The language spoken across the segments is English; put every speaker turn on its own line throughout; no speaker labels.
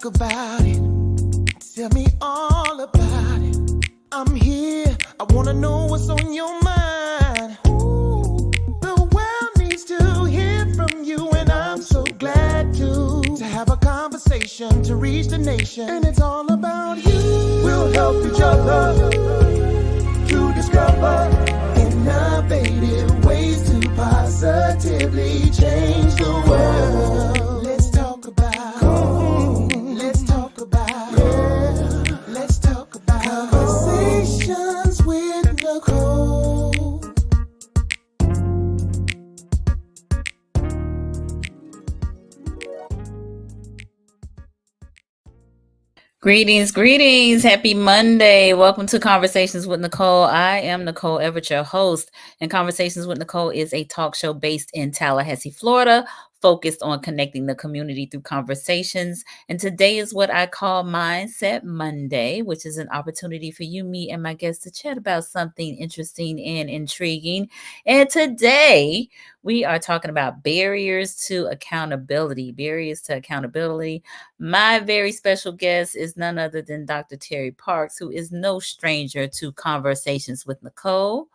about it. Tell me all about it. I'm here. I wanna know what's on your mind. Ooh, the world needs to hear from you, and I'm so glad to have a conversation to reach the nation. And it's all about you. We'll help each other to discover innovative ways to positively change the world. Let's talk about. Let's talk about. Yeah. Let's talk about conversations with Nicole.
Greetings. Happy Monday. Welcome to Conversations with Nicole. I am Nicole Everett, your host, and Conversations with Nicole is a talk show based in Tallahassee, Florida, focused on connecting the community through conversations. And today is what I call Mindset Monday, which is an opportunity for you, me, and my guests to chat about something interesting and intriguing. And today we are talking about barriers to accountability. My very special guest is none other than Dr. Terry Parks, who is no stranger to Conversations with Nicole.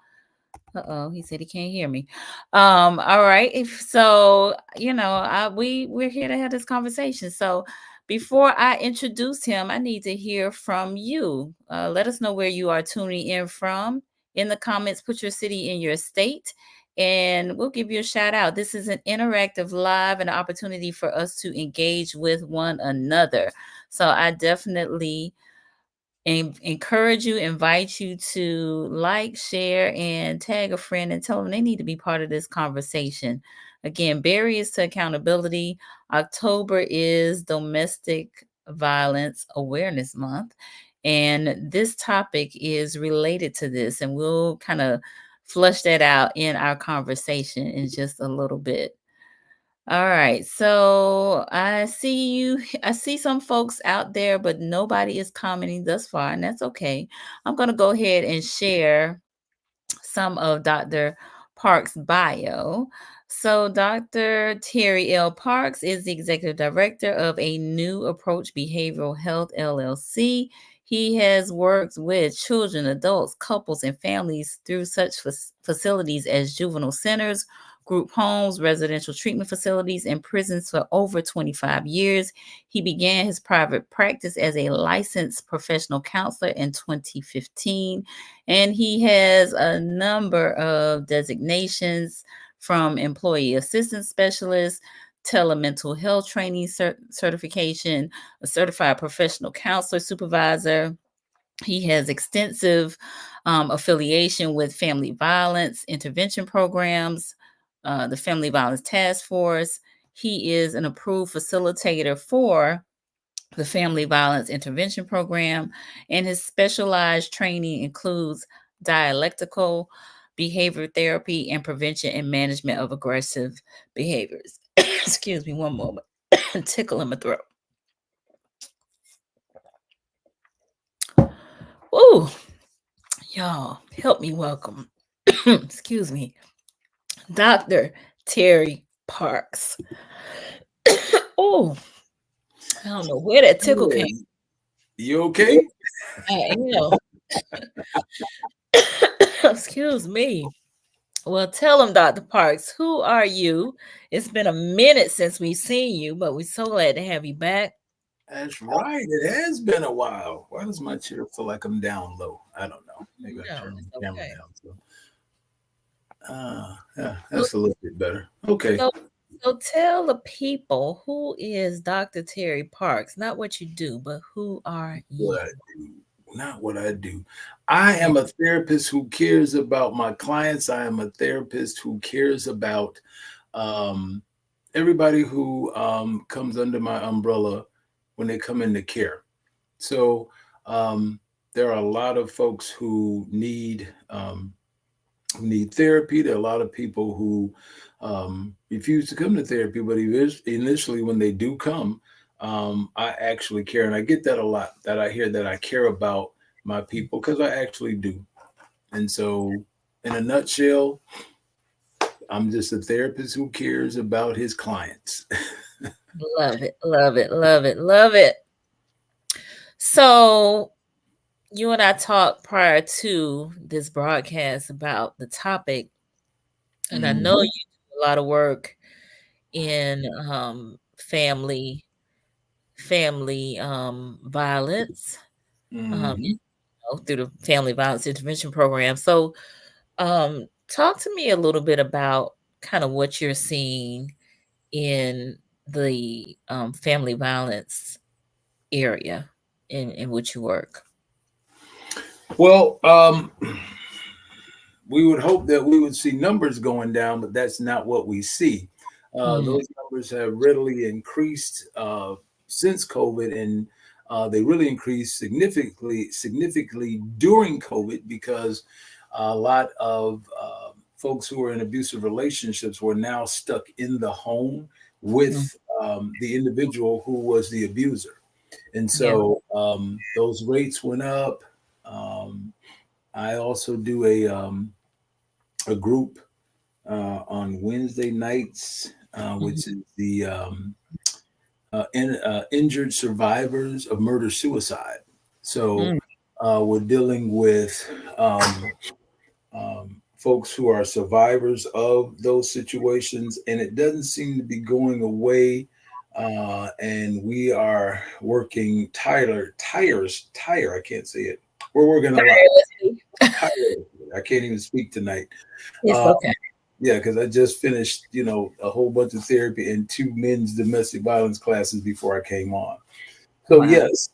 He said he can't hear me. All right. So, we're here to have this conversation. So before I introduce him, I need to hear from you. Let us know where you are tuning in from. In the comments, put your city and your state, and we'll give you a shout out. This is an interactive live and an opportunity for us to engage with one another. So I definitely encourage you, invite you to like, share, and tag a friend and tell them they need to be part of this conversation. Again, barriers to accountability. October is Domestic Violence Awareness Month, and this topic is related to this, and we'll kind of flush that out in our conversation in just a little bit. All right. So I see some folks out there, but nobody is commenting thus far, and that's okay. I'm going to go ahead and share some of Dr. Parks' bio. So Dr. Terry L. Parks is the executive director of a New Approach Behavioral Health LLC. He has worked with children, adults, couples, and families through such facilities as juvenile centers, group homes, residential treatment facilities, and prisons for over 25 years. He began his private practice as a licensed professional counselor in 2015, and he has a number of designations from employee assistance specialist, telemental health training certification, a certified professional counselor supervisor. He has extensive affiliation with family violence intervention programs, the Family Violence Task Force. He is an approved facilitator for the Family Violence Intervention Program, and his specialized training includes dialectical behavior therapy and prevention and management of aggressive behaviors. Excuse me one moment. Tickle in my throat. Ooh, y'all, help me welcome, excuse me, Dr. Terry Parks. Oh, I don't know where that tickle came.
You okay?
I am. Excuse me. Well, tell him, Dr. Parks, who are you? It's been a minute since we've seen you, but we're so glad to have you back.
That's right. It has been a while. Why does my chair feel like I'm down low? I don't know. Maybe I turn the camera down. Yeah, that's a little bit better. Okay.
So tell the people, who is Dr. Terry Parks? Not what you do, but who are you?
What I do. Not what I do. I am a therapist who cares about my clients. I am a therapist who cares about everybody who comes under my umbrella when they come into care. So there are a lot of folks who need therapy. There are a lot of people who refuse to come to therapy, but initially when they do come, I actually care. And I get that a lot, that I hear that I care about my people, because I actually do. And so in a nutshell, I'm just a therapist who cares about his clients.
Love it, love it, love it, love it. So you and I talked prior to this broadcast about the topic, and I know
Mhm.
you do a lot of work in family violence,
Mhm.
through the Family Violence Intervention Program. So, talk to me a little bit about kind of what you're seeing in the family violence area in which you work.
Well, we would hope that we would see numbers going down, but that's not what we see.
Mm,
Those numbers have readily increased since COVID, and they really increased significantly during COVID because a lot of folks who were in abusive relationships were now stuck in the home
mm,
with the individual who was the abuser, and
yeah.
so those rates went up. Um, I also do a group on Wednesday nights,
Mhm,
which is the injured survivors of murder suicide. So
mm,
we're dealing with folks who are survivors of those situations, and it doesn't seem to be going away. And we are working tire. I can't say it. We're working a lot.
tirelessly.
Tirelessly. I can't even speak tonight.
It's
Uh,
okay.
Yeah, because I just finished, a whole bunch of therapy and two men's domestic violence classes before I came on. So
Wow.
yes,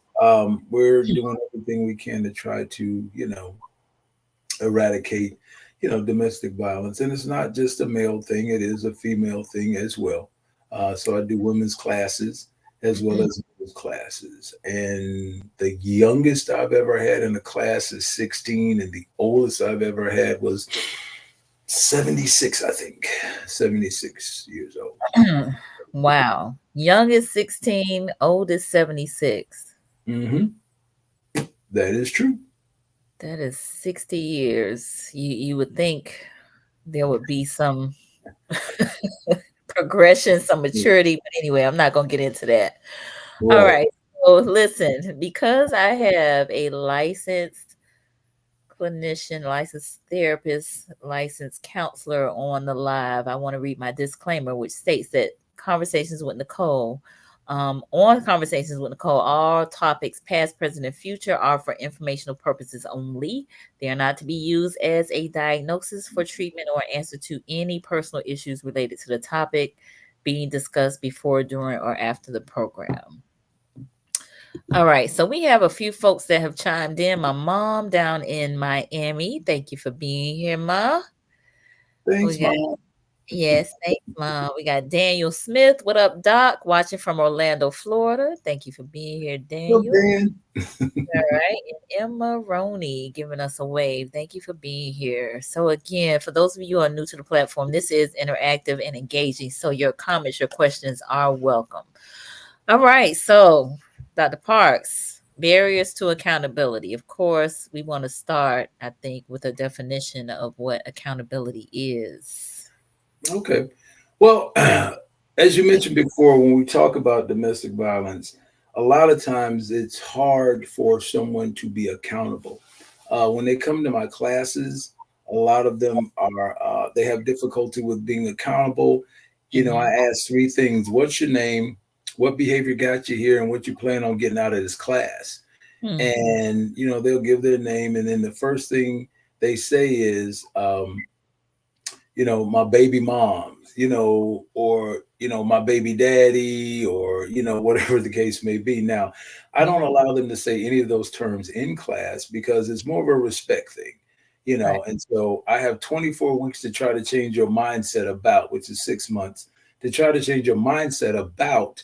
we're doing everything we can to try to, eradicate, domestic violence, and it's not just a male thing; it is a female thing as well. So I do women's classes as well
Mm,
as men's classes, and the youngest I've ever had in a class is 16, and the oldest I've ever had was 76, I think. 76 years old.
wow. Young is 16, old is 76.
Hmm. That is true.
That is 60 years. You would think there would be some progression, some
Yeah.
maturity, but anyway, I'm not gonna get into that. All
Right.
right. So listen, because I have a licensed clinician, licensed therapist, licensed counselor on the live, I want to read my disclaimer, which states that conversations with Nicole, on conversations with Nicole, all topics past, present, and future are for informational purposes only. They are not to be used as a diagnosis for treatment or answer to any personal issues related to the topic being discussed before, during, or after the program. All right, so we have a few folks that have chimed in. My mom down in Miami. Thank you for being here, Ma.
Thanks,
We got
Mom.
yes, thanks, Mom. We got Daniel Smith. What up, Doc? Watching from Orlando, Florida. Thank you for being here,
Well,
Daniel.
Dan.
All right, and Emma Roney giving us a wave. Thank you for being here. So again, for those of you who are new to the platform, this is interactive and engaging. So your comments, your questions are welcome. All right. So, Dr. Parks, barriers to accountability. Of course, we want to start, I think, with a definition of what accountability is.
Okay. Well, as you mentioned before, when we talk about domestic violence, a lot of times it's hard for someone to be accountable. When they come to my classes, a lot of them are they have difficulty with being accountable. I
Mhm.
ask three things: What's your name? What behavior got you here? And what you plan on getting out of this class?
Hmm.
And they'll give their name, and then the first thing they say is, my baby moms, or, my baby daddy, or, whatever the case may be. Now, I don't
Mhm.
allow them to say any of those terms in class because it's more of a respect thing,
Right.
and so I have 24 weeks to try to change your mindset about, which is 6 months, to try to change your mindset about,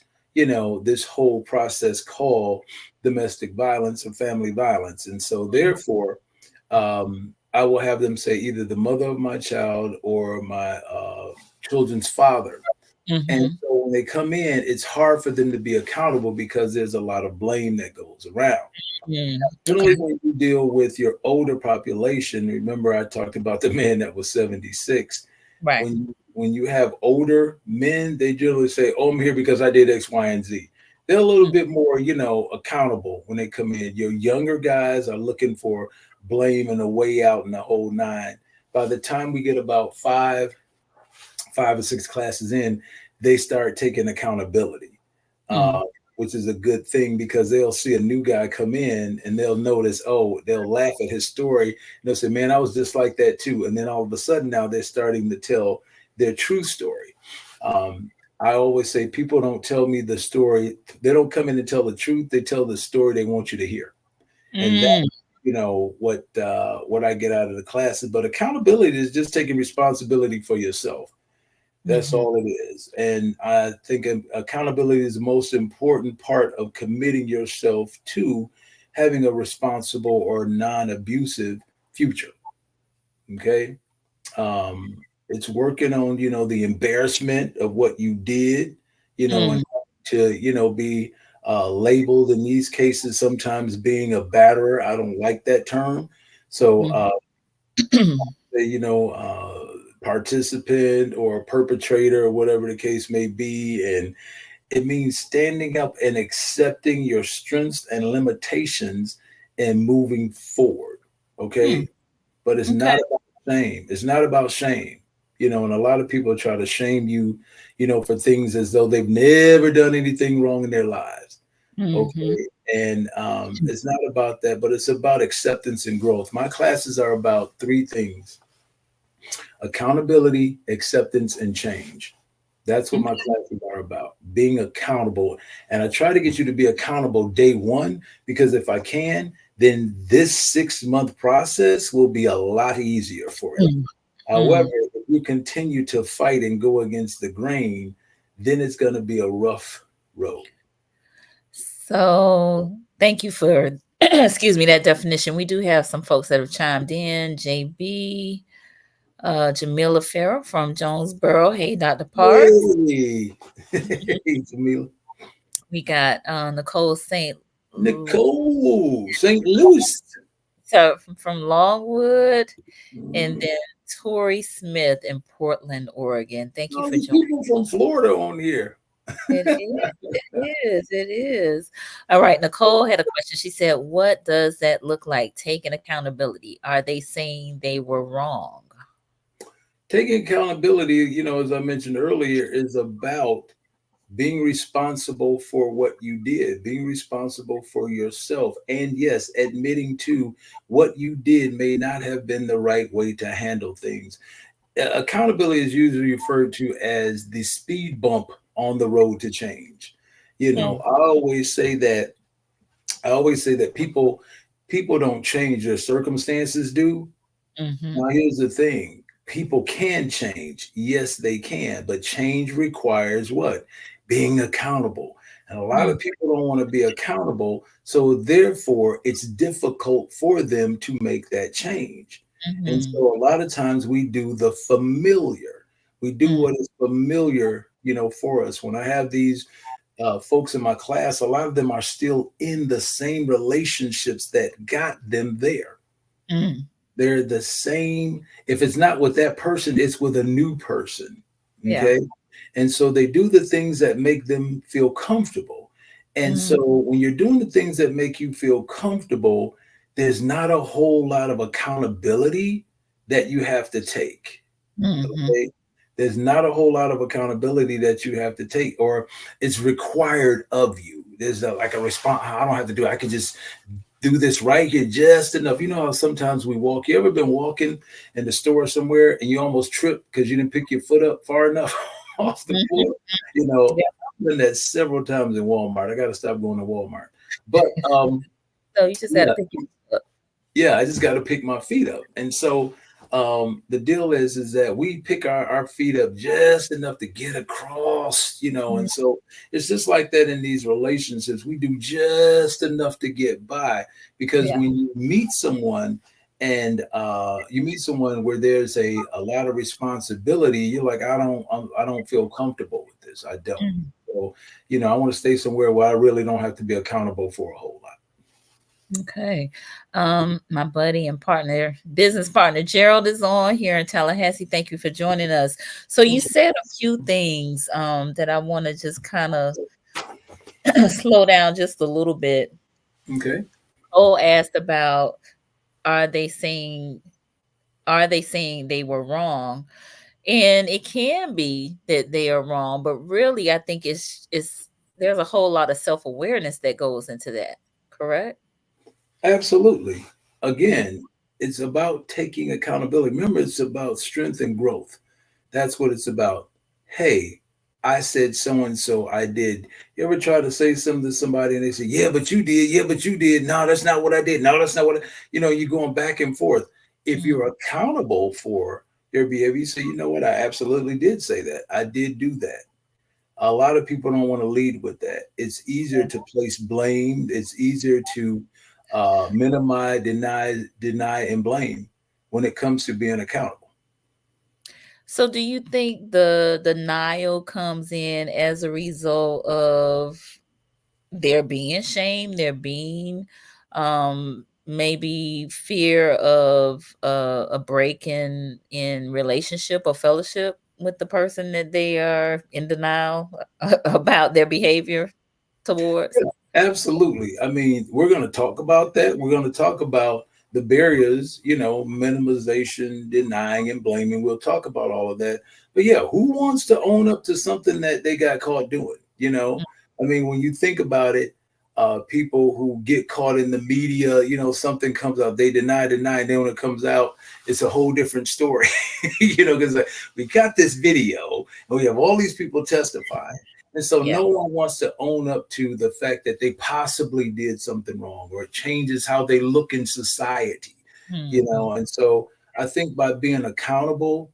this whole process called domestic violence and family violence. And so,
Mhm.
therefore, I will have them say either the mother of my child or my children's father. And
Mhm.
so when they come in, it's hard for them to be accountable because there's a lot of blame that goes around.
Mm.
Generally,
Okay.
when you deal with your older population, remember I talked about the man that was 76.
Right.
When you have older men, they generally say, "Oh, I'm here because I did X, Y, and Z." they're a little bit more, accountable when they come in. Your younger guys are looking for blame and a way out and the whole nine. By the time we get about five or six classes in, they start taking accountability, uh,
Mm.
which is a good thing because they'll see a new guy come in and they'll notice, oh, they'll laugh at his story. And they'll say, man, I was just like that too. And then all of a sudden now they're starting to tell their true story. Um, I always say people don't tell me the story. They don't come in and tell the truth. They tell the story they want you to hear. And that,
Mm.
what I get out of the classes. But accountability is just taking responsibility for yourself. That's
Mhm.
all it is. And I think accountability is the most important part of committing yourself to having a responsible or non abusive future. Okay. It's working on, the embarrassment of what you did,
Mm.
and to, be labeled in these cases, sometimes being a batterer. I don't like that term. So,
Mm.
you know, uh, participant or perpetrator or whatever the case may be. And it means standing up and accepting your strengths and limitations and moving forward.
Mm.
Okay. But it's
Okay.
not about shame. It's not about shame. And a lot of people try to shame you, for things as though they've never done anything wrong in their lives.
Mhm.
Okay. And it's not about that, but it's about acceptance and growth. My classes are about three things: accountability, acceptance, and change. That's what my
Okay.
classes are about, being accountable. And I try to get you to be accountable day one, because if I can, then this 6 month process will be a lot easier for you.
Mm.
However,
Mm.
if you continue to fight and go against the grain, then it's going to be a rough road.
So thank you for excuse me that definition. We do have some folks that have chimed in. JB, Jamila Farrell from Jonesboro. Hey, Dr. Parks.
Hey, hey, Jamila.
We got Nicole St.
Nicole, St. Louis.
So from Longwood, and
Mm.
then Tori Smith in Portland, Oregon. Thank you
All
for
these
joining.
people from Florida on here.
It is. It is. It is. All right. Nicole had a question. She said, what does that look like? Taking accountability. Are they saying they were wrong?
Taking accountability, as I mentioned earlier, is about being responsible for what you did, being responsible for yourself. And yes, admitting to what you did may not have been the right way to handle things. Accountability is usually referred to as the speed bump on the road to change.
Mm,
I always say that people don't change, their circumstances do.
mhm,
Now, here's the thing: people can change. Yes, they can, but change requires what? Being accountable. And a lot
mm,
of people don't want to be accountable. So, therefore, it's difficult for them to make that change. And
mhm,
so, a lot of times, we do the familiar. We do
mm,
what is familiar, for us. When I have these folks in my class, a lot of them are still in the same relationships that got them there.
mm.
They're the same. If it's not with that person, it's with a new person.
Yeah.
Okay. And so they do the things that make them feel comfortable. And
Mm,
so when you're doing the things that make you feel comfortable, there's not a whole lot of accountability that you have to take.
mhm,
Okay. There's not a whole lot of accountability that you have to take, or it's required of you. There's like a response. I don't have to do it. I can just do this right here just enough. You know how sometimes we walk. You ever been walking in the store somewhere and you almost trip because you didn't pick your foot up far enough off the
mhm.
floor? You know,
Yeah.
I've done that several times in Walmart. I got to stop going to Walmart. But
So you just had to
yeah,
pick your up.
yeah, I just got to pick my feet up. And so the deal is that we pick our feet up just enough to get across,
Mm,
and so it's just like that in these relationships. We do just enough to get by, because
yeah.
when you meet someone and you meet someone where there's a lot of responsibility, you're like, I don't feel comfortable with this. I don't.
Mm.
So, I want to stay somewhere where I really don't have to be accountable for a whole lot.
Okay. My buddy and partner, business partner Gerald is on here in Tallahassee. Thank you for joining us. So you said a few things that I want to just kind of slow down just a little bit.
Okay.
Oh, asked about, are they saying are they saying they were wrong? And it can be that they are wrong, but really I think it's there's a whole lot of self-awareness that goes into that. Correct?
Absolutely.
Mm,
Again, it's about taking accountability. Remember, it's about strength and growth. That's what it's about. Hey, I said so and so, I did. You ever try to say something to somebody and they say, yeah, but you did. Yeah, but you did. No, that's not what I did. No, that's not what you're going back and forth. If
mm,
you're accountable for your behavior, you say, you know what? I absolutely did say that. I did do that. A lot of people don't want to lead with that. It's easier
yeah.
to place blame. It's easier to minimize, deny, and blame when it comes to being accountable.
So do you think the denial comes in as a result of there being shame, there being maybe fear of a break in relationship or fellowship with the person that they are in denial about their behavior towards?
Yeah, absolutely. I mean, we're going to talk about that. We're going to talk about the barriers, minimization, denying, and blaming. We'll talk about all of that. But yeah, who wants to own up to something that they got caught doing? I mean, when you think about it, people who get caught in the media, something comes out, they deny, and then when it comes out, it's a whole different story, because we got this video and we have all these people testifying. And so
Yeah.
no one wants to own up to the fact that they possibly did something wrong or it changes how they look in society,
Mhm.
And so I think by being accountable,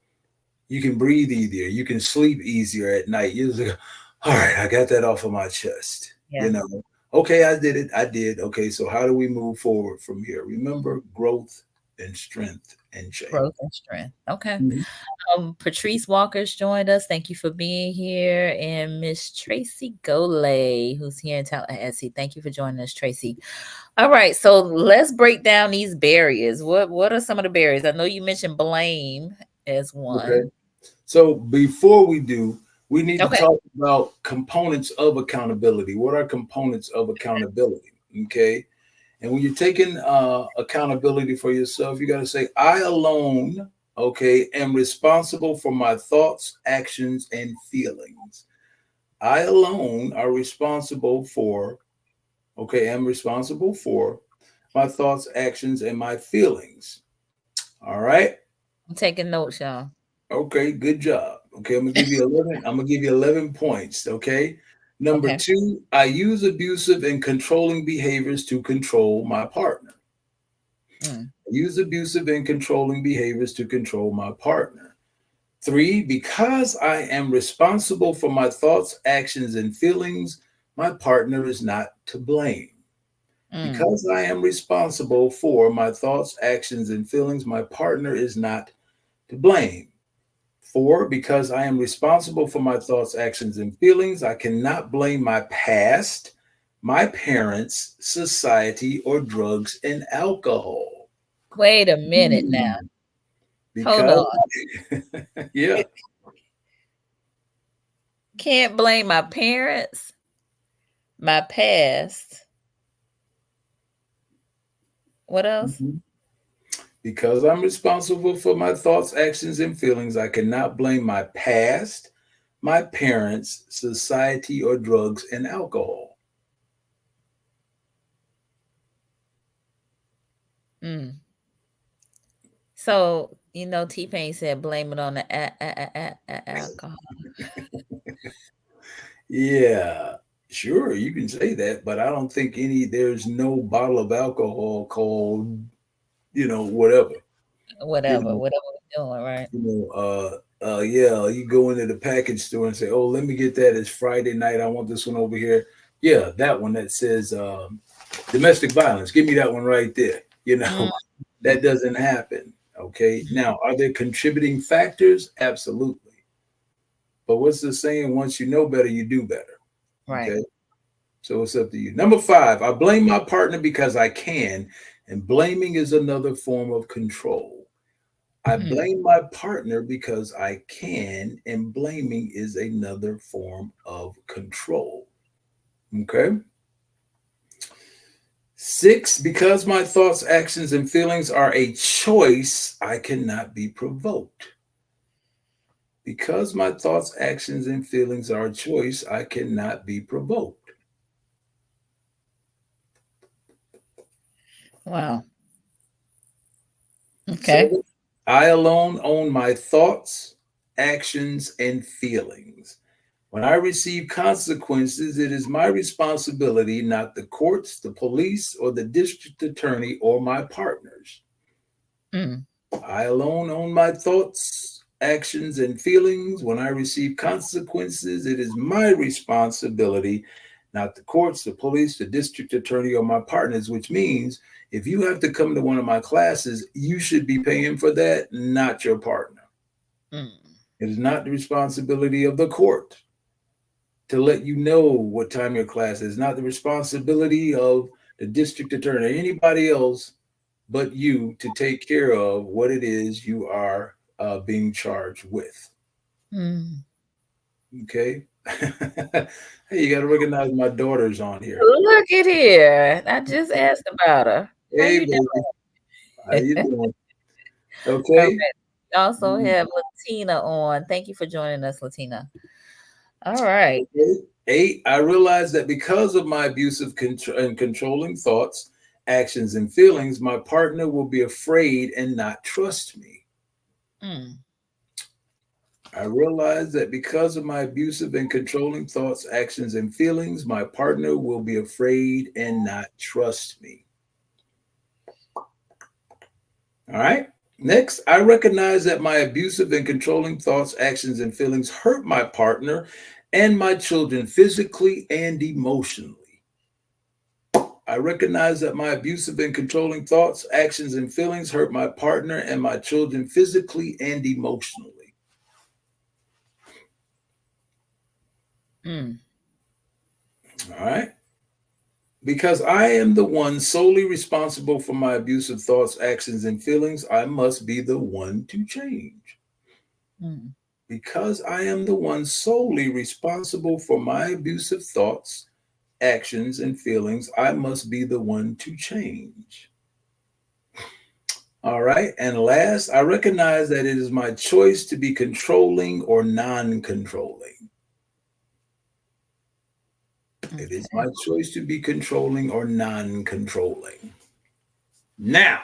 you can breathe easier, you can sleep easier at night. You're just like, all right, I got that off of my chest,
Yeah.
Okay, I did it. I did. Okay, so how do we move forward from here? Remember growth and strength and change.
Growth and strength. Okay.
Mhm.
Patrice Walker's joined us. Thank you for being here. And Miss Tracy Golay, who's here in Tallahassee. Thank you for joining us, Tracy. All right. So let's break down these barriers. What are some of the barriers? I know you mentioned blame as
Okay.
one.
So before we do, we need to
Okay.
talk about components of accountability. What are components of accountability? Okay. And when you're taking accountability for yourself, you got to say, I alone, okay, am responsible for my thoughts, actions, and feelings. I alone are responsible for, okay, am responsible for my thoughts, actions, and my feelings. All right.
I'm taking notes, y'all.
Okay, good job. Okay, I'm gonna give you 11. I'm gonna give you 11 points. Okay. Number
Okay.
two, I use abusive and controlling behaviors to control my partner.
Mm,
I use abusive and controlling behaviors to control my partner. Three, because I am responsible for my thoughts, actions, and feelings, my partner is not to blame.
mm,
Because I am responsible for my thoughts, actions, and feelings, my partner is not to blame. Four, because I am responsible for my thoughts, actions, and feelings, I cannot blame my past, my parents, society, or drugs and alcohol.
wait a minute now.
Hmm.
Hold
Because,
on.
yeah.
Can't blame my parents, my past. What else?
Mhm. Because I'm responsible for my thoughts, actions, and feelings, I cannot blame my past, my parents, society, or drugs and alcohol.
Mm. So, T-Pain said blame it on the alcohol.
Yeah, sure, you can say that, but I don't think there's no bottle of alcohol called, whatever. You
Whatever,
know,
whatever we're doing, right?
yeah, you go into the package store and say, "Oh, let me get that. It's Friday night. I want this one over here." Yeah, that one that says domestic violence. Give me that one right there.
Mm,
That doesn't happen. Okay. Now, are there contributing factors? Absolutely. But what's the saying? Once you know better, you do better.
right.
Okay. So it's up to you. Number five, I blame my partner because I can, and blaming is another form of control. I
Hmm.
blame my partner because I can, and blaming is another form of control. Okay. 6, because my thoughts, actions, and feelings are a choice, I cannot be provoked. Because my thoughts, actions, and feelings are a choice, I cannot be provoked.
Wow. Okay.
7, I alone own my thoughts, actions, and feelings. When I receive consequences, it is my responsibility, not the courts, the police, or the district attorney, or my partners.
Mm.
I alone own my thoughts, actions, and feelings. When I receive consequences, it is my responsibility, not the courts, the police, the district attorney, or my partners, which means if you have to come to one of my classes, you should be paying for that, not your partner.
Mm.
It is not the responsibility of the court to let you know what time your class is, not the responsibility of the district attorney or anybody else but you to take care of what it is you are being charged with.
Mm.
Okay. Hey, you got to recognize my daughter's on here.
Look at here. I just asked about her. How
Hey,
you
baby, how
doing?
you doing?
All
Okay.
right. We also
Mm,
have Latina on. Thank you for joining us, Latina. All right.
okay. 8, I realize that because of my abusive and controlling thoughts, actions, and feelings, my partner will be afraid and not trust me.
Mm.
I realize that because of my abusive and controlling thoughts, actions, and feelings, my partner will be afraid and not trust me. All right. Next, I recognize that my abusive and controlling thoughts, actions, and feelings hurt my partner and my children physically and emotionally. I recognize that my abusive and controlling thoughts, actions, and feelings hurt my partner and my children physically and emotionally.
Mm.
All right. Because I am the one solely responsible for my abusive thoughts, actions, and feelings, I must be the one to change.
Mm.
Because I am the one solely responsible for my abusive thoughts, actions, and feelings, I must be the one to change. All right. And last, I recognize that it is my choice to be controlling or non controlling. It is
Okay.
my choice to be controlling or non controlling. Now,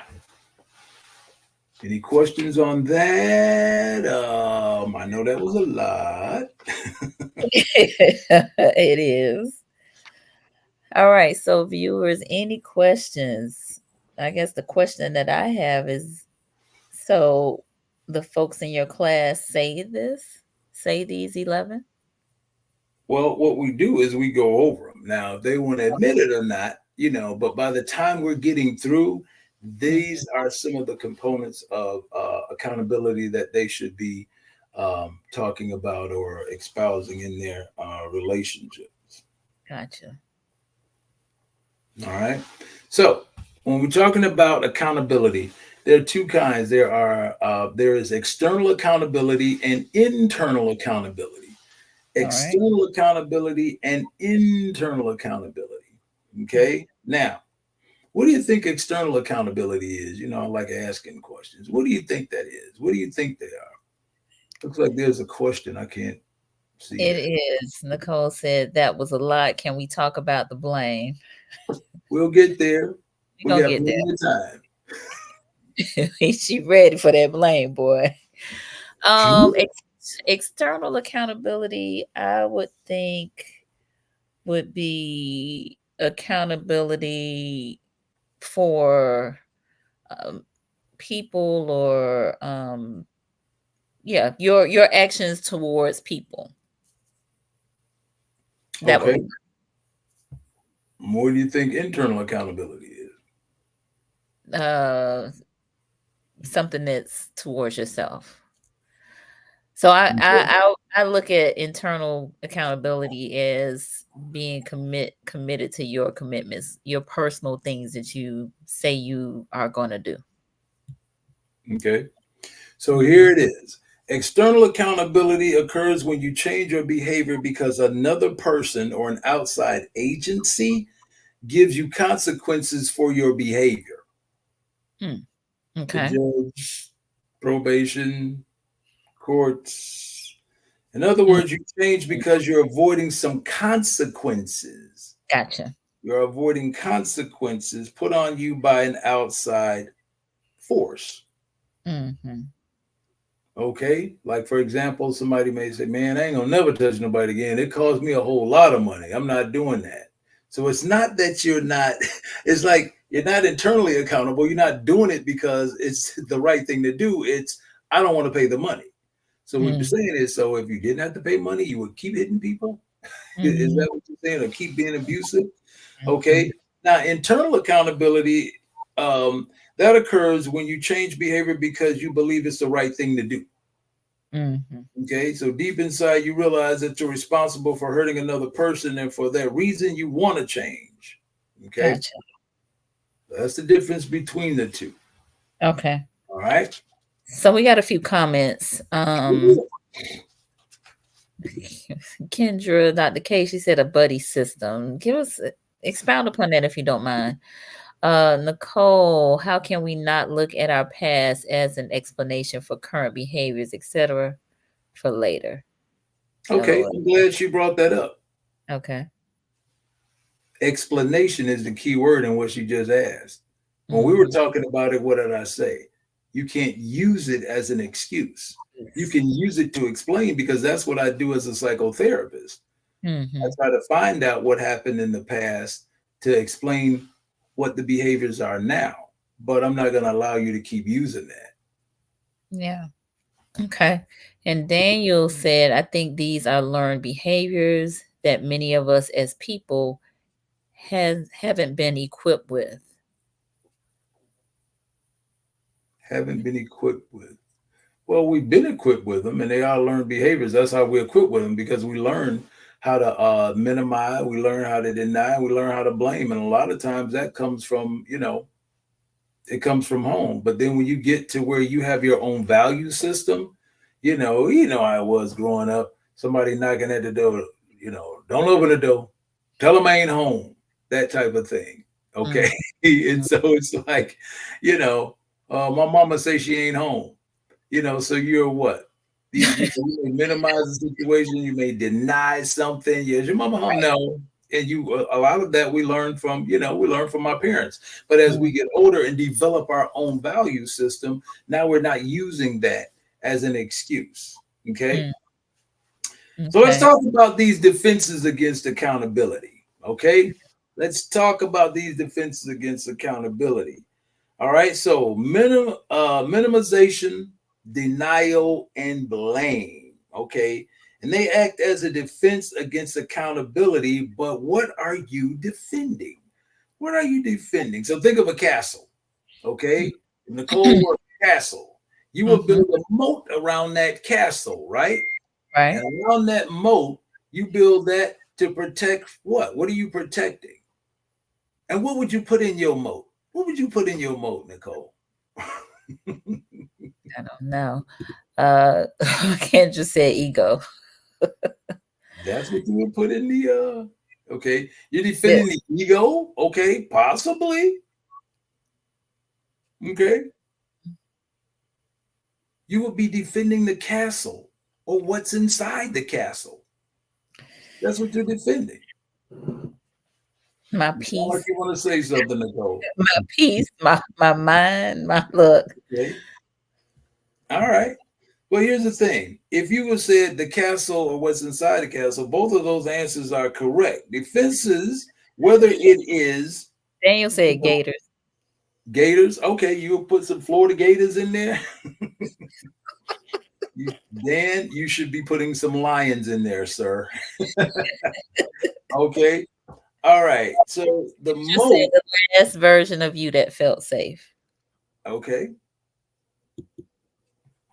any questions on that? I know that was a lot.
It is. All right. So, viewers, any questions? I guess the question that I have is, so the folks in your class say these 11?
Well, what we do is we go over them. Now, if they want to admit it or not, but by the time we're getting through,
Mm.
these are some of the components of accountability that they should be talking about or espousing in their relationships.
Gotcha.
All right. So when we're talking about accountability, there are two kinds. There is external accountability and internal accountability.
All right.
External accountability and internal accountability.
Mm.
Okay. Now, what do you think external accountability is? I like asking questions. What do you think that is? What do you think they are? Looks like there's a question. I can't see
It
that.
is. Nicole said that was a lot. Can we talk about the blame?
We'll get there.
We're
We
gonna
got
get
plenty of time.
there. She ready for that blame, boy. External accountability, I would think, would be accountability for um, people, or yeah, your actions towards people. That would
Okay.
be
What do you think internal accountability is?
uh something that's towards yourself. So I look at internal accountability as being committed to your commitments, your personal things that you say you are going to do.
Okay. So
Mhm.
here it is. External accountability occurs when you change your behavior because another person or an outside agency gives you consequences for your behavior.
Mm,
The
okay.
judge, probation, courts. In other
Mm,
words, you change because you're avoiding some consequences.
gotcha.
You're avoiding consequences put on you by an outside force.
Hmm.
Okay. Like, for example, somebody may say, man, I ain't gonna never touch nobody again. It cost me a whole lot of money. I'm not doing that. So it's not that you're not, it's like you're not internally accountable. You're not doing it because it's the right thing to do. It's, I don't want to pay the money. So what you're
Mm,
saying is, so if you didn't have to pay money, you would keep hitting people? Is
hmm.
that what you're saying? Or keep being abusive? Okay. Now, internal accountability, that occurs when you change behavior because you believe it's the right thing to do.
Hmm.
Okay. So deep inside, you realize that you're responsible for hurting another person, and for that reason, you want to change. Okay.
Gotcha.
That's the difference between the two.
Okay.
All right.
So we got a few comments. Kendra, Dr. K, she said a buddy system. Give us expound upon that if you don't mind. Nicole, how can we not look at our past as an explanation for current behaviors, etc., for later?
Okay.
LOL.
I'm glad she brought that up.
Okay.
Explanation is the key word in what she just asked. When we were
Hmm.
talking about it, what did I say? You can't use it as an excuse. You can use it to explain, because that's what I do as a psychotherapist. I
Hmm.
try to find out what happened in the past to explain what the behaviors are now, but I'm not going to allow you to keep using that.
Yeah. Okay. And Daniel said, I think these are learned behaviors that many of us as people haven't been equipped with.
Haven't been equipped with. Well, we've been equipped with them, and they are learned behaviors. That's how we're equipped with them, because we learn how to minimize, we learn how to deny, we learn how to blame, and a lot of times that comes from, it comes from home. But then when you get to where you have your own value system, you know how I was growing up. Somebody knocking at the door, don't open the door, tell them I ain't home, that type of thing. Okay,
Mm,
and so it's like, you know, my mama say she ain't home. So you're what? You may minimize the situation. You may deny something. Yes, your mama home? No. And a lot of that we learn from, we learn from our parents. But as
mm,
we get older and develop our own value system, now we're not using that as an excuse. Okay.
mm.
So let's
Okay.
talk about these defenses against accountability. Okay. Let's talk about these defenses against accountability. All right. So minimization, denial, and blame. Okay. And they act as a defense against accountability. But what are you defending? What are you defending? So think of a castle. Okay. Nicole, we're a castle. You will
Hmm.
build a moat around that castle, right?
Right.
And around that moat, you build that to protect what? What are you protecting? And what would you put in your moat? What would you put in your moat, Nicole?
I don't know. Kendra said ego.
That's what you would put in the okay. You're
Yeah.
defending the ego, okay, possibly. Okay. You would be defending the castle or what's inside the castle. That's what you're defending.
My
You sound like
peace,
you want to say something, Nicole.
my peace, my mind, my look.
Okay. All right. Well, here's the thing. If you would said the castle or what's inside the castle, both of those answers are correct. Defenses, whether it is,
Daniel
you
said
know,
gators.
gators, okay, you'll put some Florida gators in there. Dan, you should be putting some lions in there, sir. Okay. All right. So the
Just said
moat,
the last version of you that felt safe.
okay.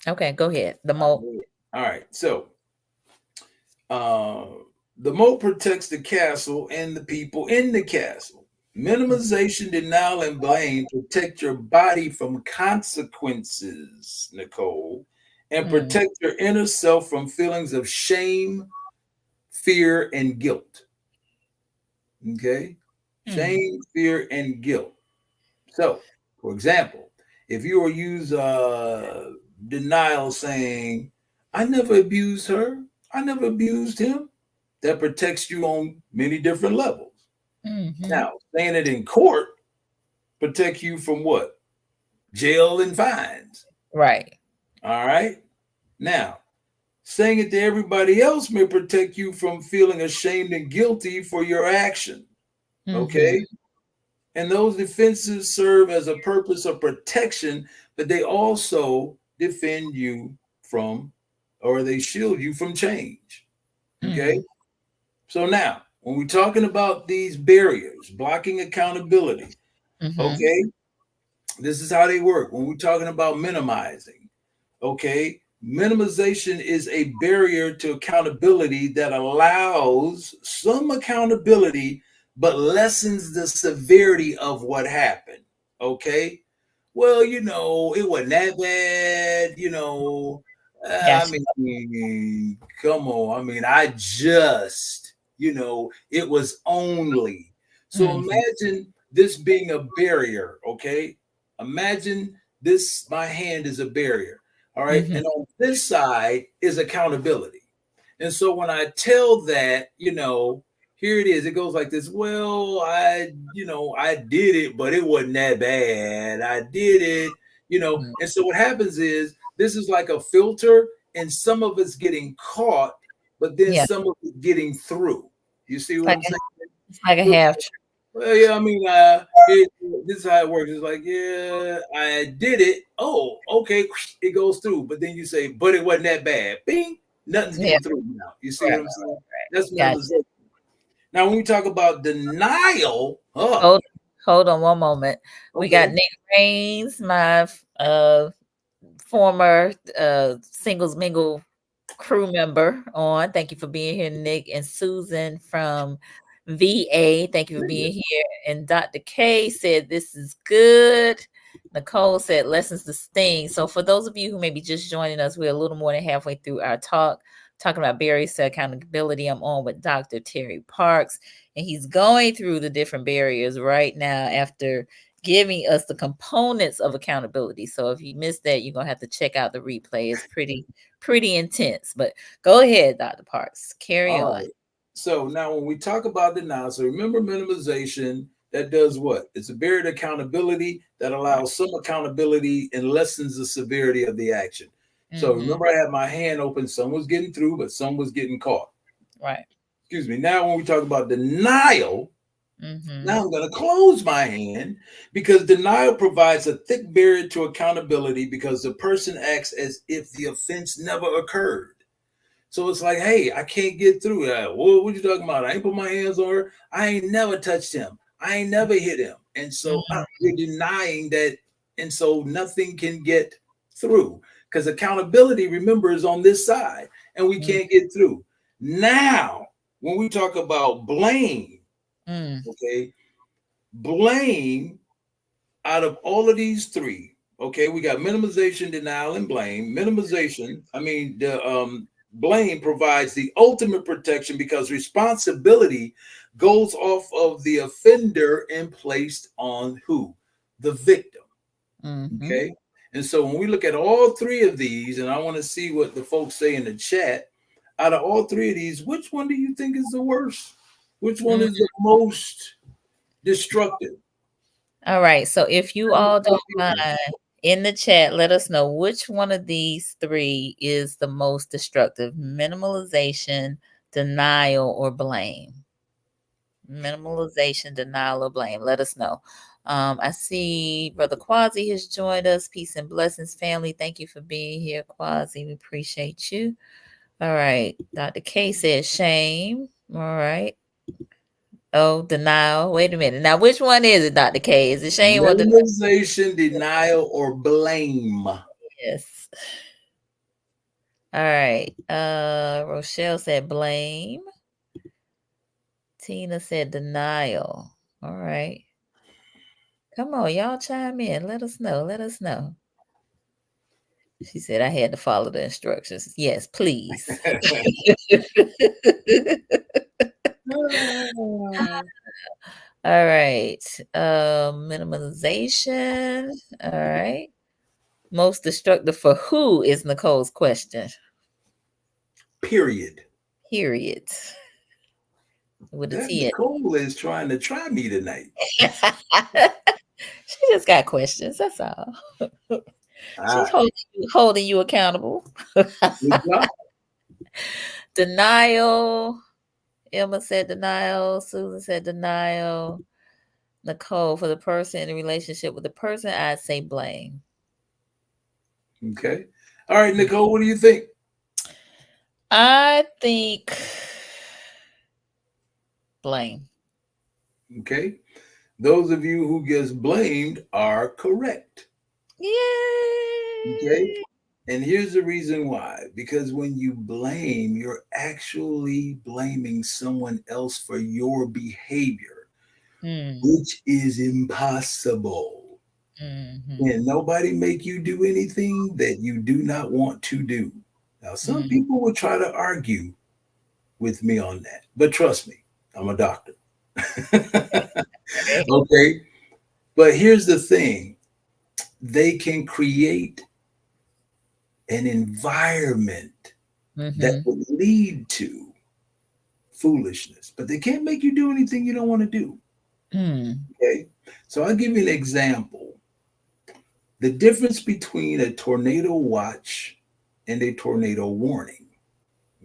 Okay, go ahead. The mo.
All right. So uh, the moat protects the castle and the people in the castle. Minimization, denial, and blame protect your body from consequences, Nicole, and protect your inner self from feelings of shame, fear, and guilt. Okay? Shame, fear, and guilt. So, for example, if you were use denial saying, I never abused her, I never abused him, that protects you on many different levels. Now, saying it in court protect you from what? Jail and fines.
Right.
All right. Now, saying it to everybody else may protect you from feeling ashamed and guilty for your action. Okay. And those defenses serve as a purpose of protection, but they also defend you from, or they shield you from change. Okay. So now, when we're talking about these barriers, blocking accountability, okay, this is how they work. When we're talking about minimizing, okay, minimization is a barrier to accountability that allows some accountability but lessens the severity of what happened. Okay. Well, it wasn't that bad, I
Gotcha.
mean, come on. I mean, I just, it was only. So imagine this being a barrier, okay? Imagine this, my hand is a barrier, all right? And on this side is accountability. And so when I tell that, here it is, it goes like this. Well, I did it, but it wasn't that bad. I did it, And so what happens is this is like a filter, and some of it's getting caught, but then
Yeah.
some of it getting through. You see
It's
what
like
I'm saying?
it's like a
So,
half.
well, yeah, I mean, this is how it works. It's like, yeah, I did it. Oh, okay, it goes through. But then you say, but it wasn't that bad. Bing, nothing's
Yeah.
getting through now. You see what
Right.
I'm saying? That's
Gotcha.
minimization. Now, when we talk about denial,
Hold on one moment. We got
okay,
Nick Rains, my former singles mingle crew member on. Thank you for being here, Nick. And Susan from VA. Thank you for being here. And Dr. K said this is good. Nicole said lessons to sting. So for those of you who may be just joining us, we're a little more than halfway through our talking about barriers to accountability. I'm on with Dr. Terry Parks, and he's going through the different barriers right now after giving us the components of accountability. So if you missed that, you're gonna have to check out the replay. It's pretty intense. But go ahead, Dr. Parks. Carry
all
on.
right. So now when we talk about denial, so remember minimization, that does what? It's a barrier to accountability that
Right.
allows some accountability and lessens the severity of the action. So remember, I had my hand open, some was getting through, but some was getting caught.
Right.
Excuse me. Now, when we talk about denial, now I'm going to close my hand because denial provides a thick barrier to accountability because the person acts as if the offense never occurred. So it's like, hey, I can't get through that. What you talking about? I ain't put my hands on her. I ain't never touched him. I ain't never hit him. And so you're denying that. And so nothing can get through because accountability, remember, is on this side and we can't get through. Now, when we talk about blame, okay, blame out of all of these three, okay, we got minimization, denial, and blame. Minimization, the blame provides the ultimate protection because responsibility goes off of the offender and placed on who? The victim. Okay. And so when we look at all three of these, and I want to see what the folks say in the chat, out of all three of these, which one do you think is the worst? Which one is the most destructive?
All right. So if you all don't mind, in the chat, let us know which one of these three is the most destructive: minimalization, denial, or blame. Minimalization, denial, or blame. Let us know. I see Brother Quasi has joined us. Peace and blessings, family. Thank you for being here, Quasi. We appreciate you. All right. Dr. K says shame. All right. Oh, denial. Wait a minute. Now, which one is it, Dr. K? Is it shame or denial?
Minimization, denial, or blame.
Yes. All right. Rochelle said blame. Tina said denial. All right. Come on, y'all chime in. Let us know. Let us know. She said I had to follow the instructions. Yes, please. All right. Minimization. All right. Most destructive for who is Nicole's question.
Period.
Period. With a
That
T.
Nicole is trying to try me tonight.
She just got questions. That's all. She's
Ah,
holding you accountable.
good job.
Denial. Emma said denial. Susan said denial. Nicole, for the person in a relationship with the person, I'd say blame.
Okay. All right, Nicole, what do you think?
I think blame.
Okay. Those of you who gets blamed are correct. Okay.
Yay!
And here's the reason why. Because when you blame, you're actually blaming someone else for your behavior,
Mm,
which is impossible.
mm-hmm,
And nobody make you do anything that you do not want to do. Now, some
mm.
people will try to argue with me on that, but trust me, I'm a doctor. Okay. But here's the thing, they can create an environment that
Mm-hmm.
would lead to foolishness, but they can't make you do anything you don't want to do.
Mm,
Okay. So I'll give you an example. The difference between a tornado watch and a tornado warning.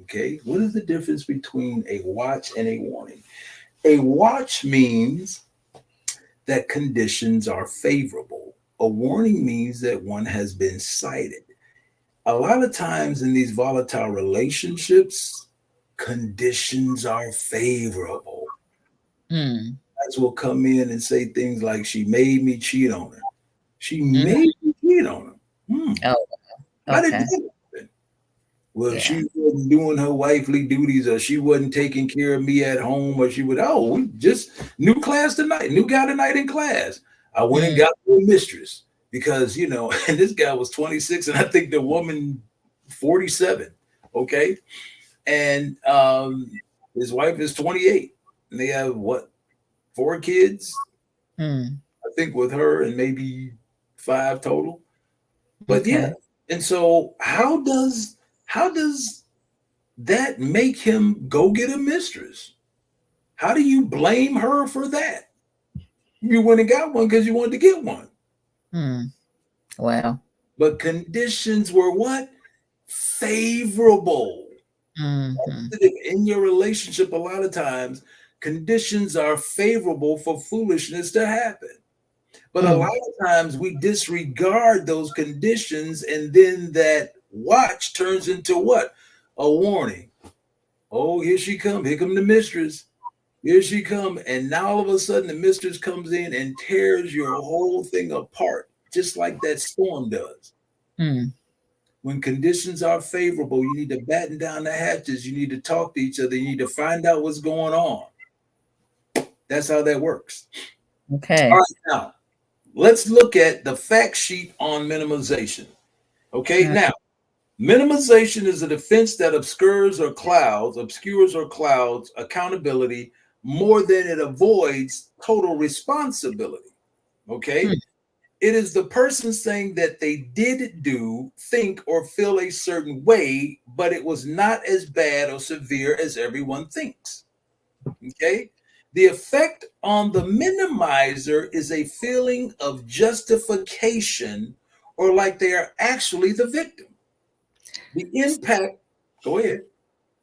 Okay. What is the difference between a watch and a warning? A watch means that conditions are favorable. A warning means that one has been cited. A lot of times in these volatile relationships, conditions are favorable.
mm,
Guys will come in and say things like, she made me cheat on her. She
mm.
made me cheat on her. Hmm.
Oh,
How did
okay.
that happen? Well,
Yeah.
she wasn't doing her wifely duties, or she wasn't taking care of me at home, or she would, oh, we just new class tonight, new guy tonight in class. I went and
Mm,
got a mistress because, and this guy was 26, and I think the woman 47. Okay. And his wife is 28. And they have what, 4 kids,
mm.
I think, with her, and maybe 5 total. But yeah.
Okay.
And so how does that make him go get a mistress? How do you blame her for that? You went and got one because you wanted to get one.
Mm. Well.
But conditions were what? Favorable.
Mm-hmm.
In your relationship, a lot of times, conditions are favorable for foolishness to happen. But a lot
Mm,
of times we disregard those conditions, and then that watch turns into what? A warning. Oh, here she come. Here come the mistress. Here she come. And now all of a sudden the mistress comes in and tears your whole thing apart, just like that storm does.
mm.
When conditions are favorable, you need to batten down the hatches. You need to talk to each other. You need to find out what's going on. That's how that works. All
Okay.
right, now let's look at the fact sheet on minimization. Okay,
Mm,
now minimization is a defense that obscures or clouds accountability more than it avoids total responsibility. Okay,
mm,
it is the person saying that they did do, think, or feel a certain way, but it was not as bad or severe as everyone thinks. Okay. The effect on the minimizer is a feeling of justification, or like they are actually the victim. The impact, go ahead.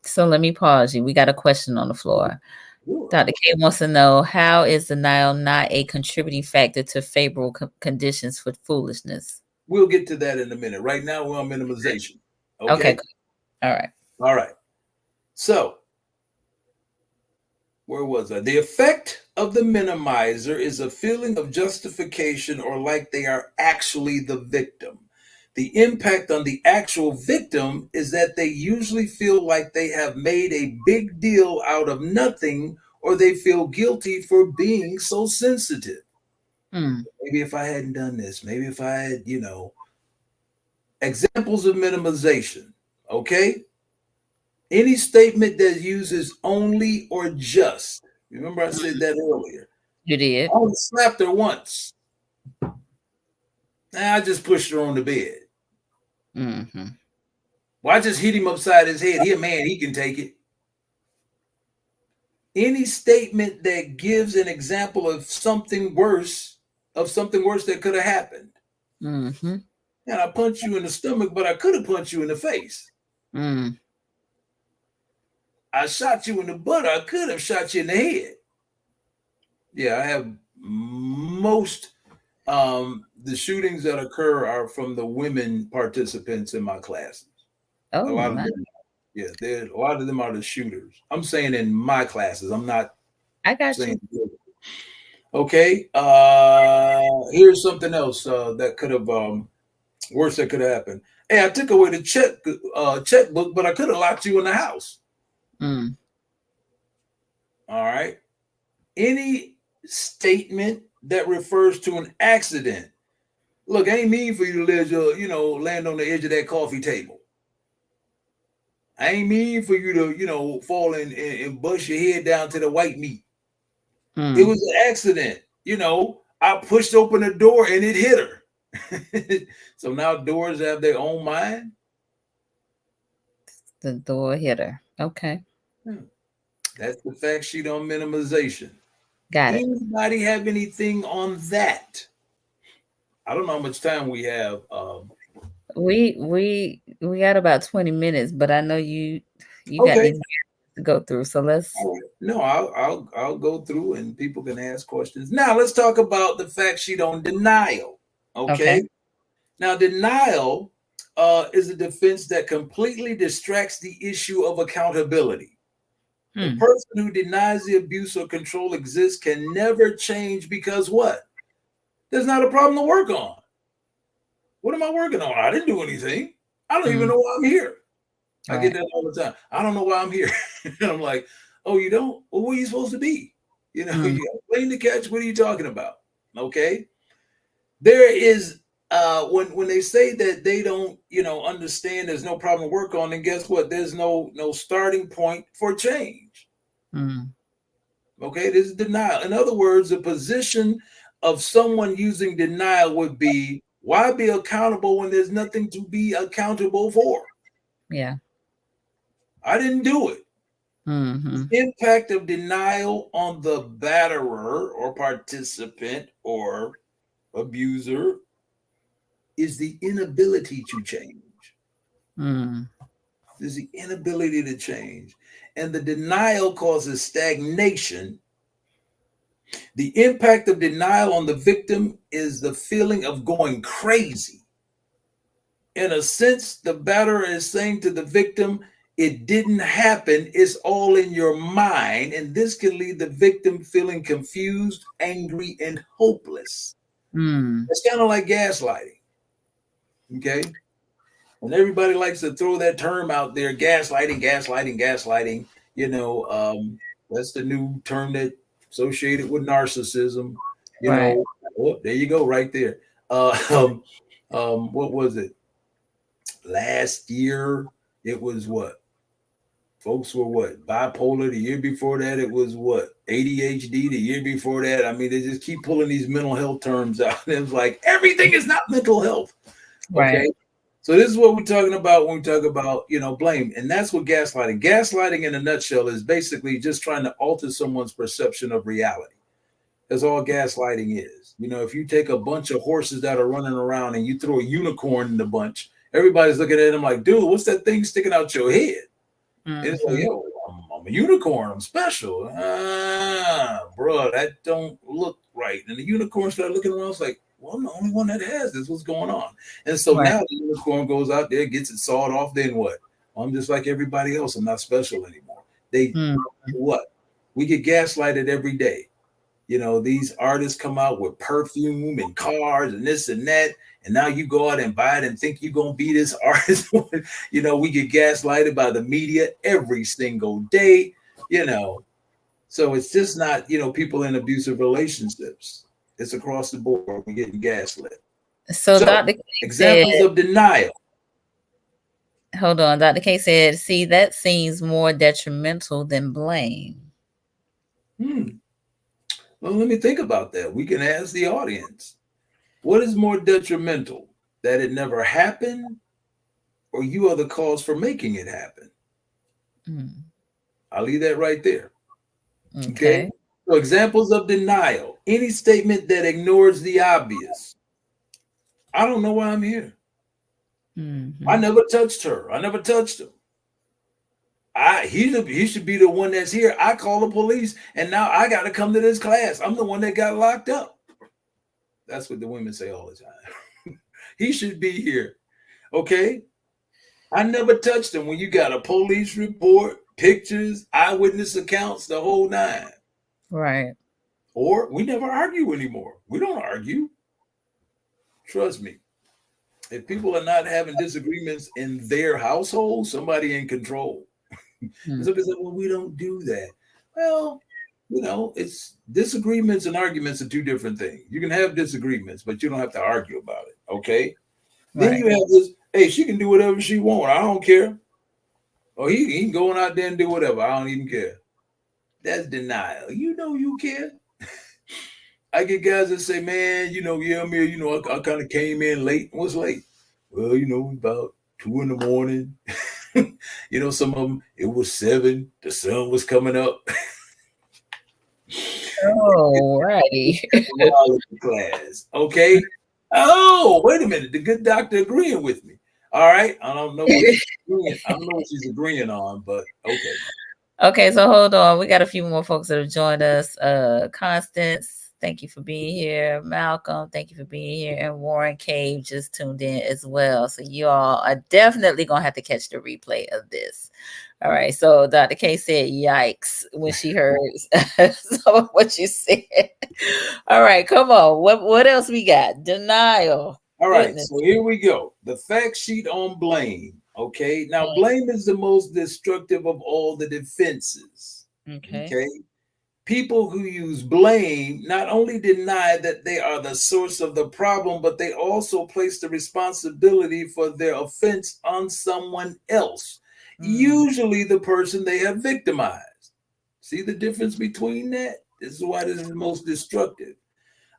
So let me pause you. We got a question on the floor.
Sure.
Dr. K wants to know, how is denial not a contributing factor to favorable conditions for foolishness?
We'll get to that in a minute. Right now, we're on minimization.
Okay.
Okay.
Good. All right.
All right. So, where was I? The effect of the minimizer is a feeling of justification, or like they are actually the victim. The impact on the actual victim is that they usually feel like they have made a big deal out of nothing, or they feel guilty for being so sensitive.
Mm,
Maybe if I hadn't done this, maybe if I had, Examples of minimization. Okay. Any statement that uses only or just. Remember, I said that earlier.
You did.
I only slapped her once. I just pushed her on the bed.
Mm-hmm.
Well, I just hit him upside his head. He a man, he can take it. Any statement that gives an example of something worse that could have happened.
Mm-hmm.
And I punched you in the stomach, but I could have punched you in the face.
Mm.
I shot you in the butt. I could have shot you in the head. Yeah, I have most the shootings that occur are from the women participants in my classes.
Oh,
A lot of
my.
them, yeah, a lot of them are the shooters. I'm saying in my classes. I'm not
I got
saying.
you.
Okay. Here's something else that could have worse that could have happened. Hey, I took away the checkbook, but I could have locked you in the house.
Mm.
All right. Any statement that refers to an accident. Look, I ain't mean for you to land on the edge of that coffee table. I ain't mean for you to, fall and bust your head down to the white meat.
Mm.
It was an accident. I pushed open the door and it hit her. So now doors have their own mind.
The door hitter. Okay.
That's the fact sheet on minimization.
Got it.
Anybody have anything on that? I don't know how much time we have.
We got about 20 minutes, but I know you got
Okay.
these to go through. So let's.
No, I'll go through and people can ask questions. Now let's talk about the fact sheet on denial. Okay. Now denial is a defense that completely distracts the issue of accountability. The person who denies the abuse or control exists can never change because what? There's not a problem to work on. What am I working on? I didn't do anything. I don't even know why I'm here. I get that all the time. I don't know why I'm here. And I'm like, oh, you don't? Well, where are you supposed to be? You got playing the catch. What are you talking about? Okay. There is when they say that they don't, understand there's no problem to work on, then guess what? There's no starting point for change. Okay, this is denial. In other words, the position of someone using denial would be, why be accountable when there's nothing to be accountable for?
Yeah.
I didn't do it. The impact of denial on the batterer or participant or abuser is the inability to change. There's the inability to change. And the denial causes stagnation. The impact of denial on the victim is the feeling of going crazy. In a sense, the batterer is saying to the victim, it didn't happen. It's all in your mind. And this can leave the victim feeling confused, angry, and hopeless. It's kind of like gaslighting. Okay. And everybody likes to throw that term out there, gaslighting. That's the new term that associated with narcissism. Oh, there you go, right there. What was it? Last year, it was what? Folks were what? Bipolar. The year before that, it was what? ADHD. The year before that, I mean, they just keep pulling these mental health terms out. And it's like, everything is not mental health. Okay.
Right.
So this is what we're talking about when we talk about, blame. And that's what gaslighting. Gaslighting in a nutshell is basically just trying to alter someone's perception of reality. That's all gaslighting is. If you take a bunch of horses that are running around and you throw a unicorn in the bunch, everybody's looking at them like, dude, what's that thing sticking out your head? And it's like, yo, I'm a unicorn. I'm special. Bro, that don't look right. And the unicorn started looking around. It's like, well, I'm the only one that has this. What's going on? And so now the unicorn goes out there, gets it sawed off. Then what? I'm just like everybody else. I'm not special anymore. What? We get gaslighted every day. These artists come out with perfume and cars and this and that. And now you go out and buy it and think you're going to be this artist. We get gaslighted by the media every single day, So it's just not, people in abusive relationships. It's across the board. We're getting gaslit.
So Dr.
Examples of denial.
Hold on. Dr. K said, see, that seems more detrimental than blame.
Hmm. Well, let me think about that. We can ask the audience. What is more detrimental? That it never happened, or you are the cause for making it happen?
Mm,
I'll leave that right there. Okay.
okay.
So, examples of denial: any statement that ignores the obvious. I don't know why I'm here. I
Mm-hmm.
never touched her. I never touched him. He should be the one that's here. I call the police, and now I got to come to this class. I'm the one that got locked up. That's what the women say all the time. He should be here. Okay. I never touched him. When you got a police report, pictures, eyewitness accounts, the whole nine.
Right.
Or we never argue anymore. We don't argue. Trust me. If people are not having disagreements in their household, somebody in control. And
Mm,
somebody said, well, we don't do that. Well, it's disagreements and arguments are two different things. You can have disagreements, but you don't have to argue about it. Okay. Then
right.
you have this, hey, she can do whatever she wants. I don't care. Or he can go out there and do whatever. I don't even care. That's denial. You know you care. I get guys that say, man, yeah, I'm here, I kind of came in late. What's late? Well, about 2 in the morning. Some of them, it was 7. The sun was coming up.
Oh, righty.
While in the class. Okay. Oh, wait a minute. The good doctor agreeing with me. All right. I don't know what she's agreeing. I don't know what she's agreeing on, but okay.
Okay, so hold on. We got a few more folks that have joined us. Constance, thank you for being here. Malcolm, thank you for being here. And Warren Cave just tuned in as well. So you all are definitely gonna have to catch the replay of this. All right. So Dr. K said yikes when she heard some of what you said. All right, come on. What else we got? Denial.
All right.
Goodness.
So here we go. The fact sheet on blame. Okay. Now, blame is the most destructive of all the defenses.
Okay.
Okay. People who use blame not only deny that they are the source of the problem, but they also place the responsibility for their offense on someone else, usually the person they have victimized. See the difference between that? This is why this is the most destructive.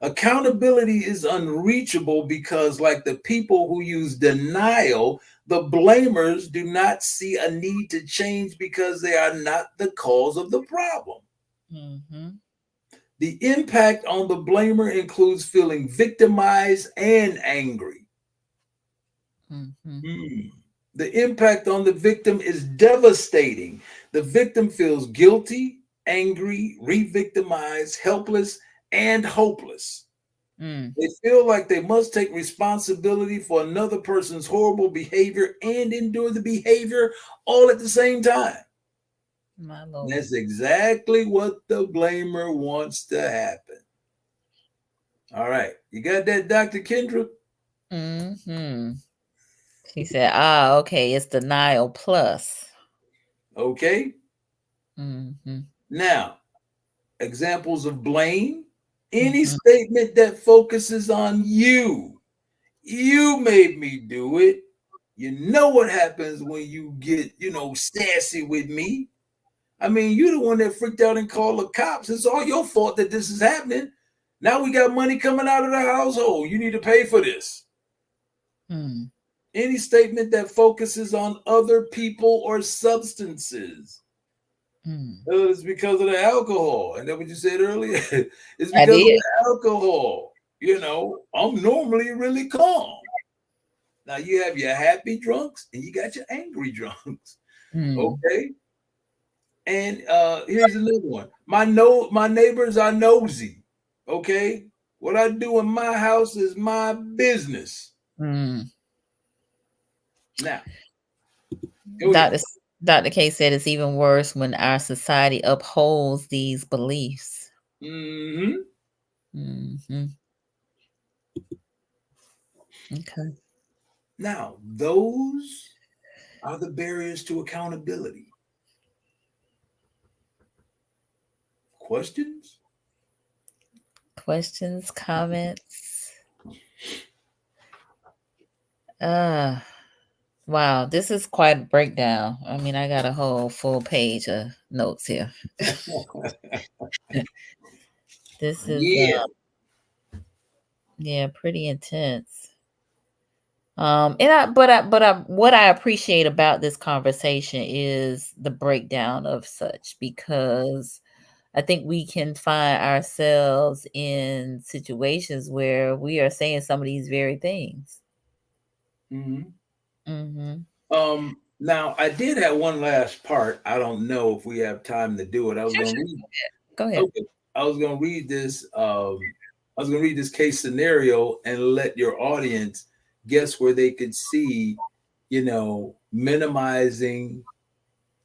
Accountability is unreachable because, like the people who use denial, the blamers do not see a need to change because they are not the cause of the problem.
Mm-hmm.
The impact on the blamer includes feeling victimized and angry.
Mm-hmm.
The impact on the victim is devastating. The victim feels guilty, angry, re-victimized, helpless, and hopeless. They feel like they must take responsibility for another person's horrible behavior and endure the behavior all at the same time.
My Lord.
That's exactly what the blamer wants to happen. All right. You got that, Dr. Kendra?
Mm-hmm. She said, okay, it's denial plus.
Okay.
Mm-hmm.
Now, examples of blame. Any
Mm-hmm.
statement that focuses on you. You made me do it. You know what happens when you get, sassy with me. I mean, you're the one that freaked out and called the cops. It's all your fault that this is happening. Now we got money coming out of the household. You need to pay for this.
Mm.
Any statement that focuses on other people or substances. It's because of the alcohol. And that what you said earlier? It's
I
because of
did.
the alcohol. I'm normally really calm. Now you have your happy drunks and you got your angry drunks. Okay. And here's another one. My neighbors are nosy. Okay. What I do in my house is my business. Now, here we go.
Dr. K said it's even worse when our society upholds these beliefs.
Mm-hmm.
Mm-hmm. Okay.
Now, those are the barriers to accountability. Questions?
Questions, comments? Uh Wow, this is quite a breakdown. I mean, I got a whole full page of notes here. This is
Yeah.
yeah, pretty intense. And what I appreciate about this conversation is the breakdown of such, because I think we can find ourselves in situations where we are saying some of these very things.
Mhm.
Mhm.
Now I did have one last part. I don't know if we have time to do it. I was
Sure,
going to
sure.
read.
Go ahead.
Okay, I was going to read this. I was going to read this case scenario and let your audience guess where they could see, minimizing,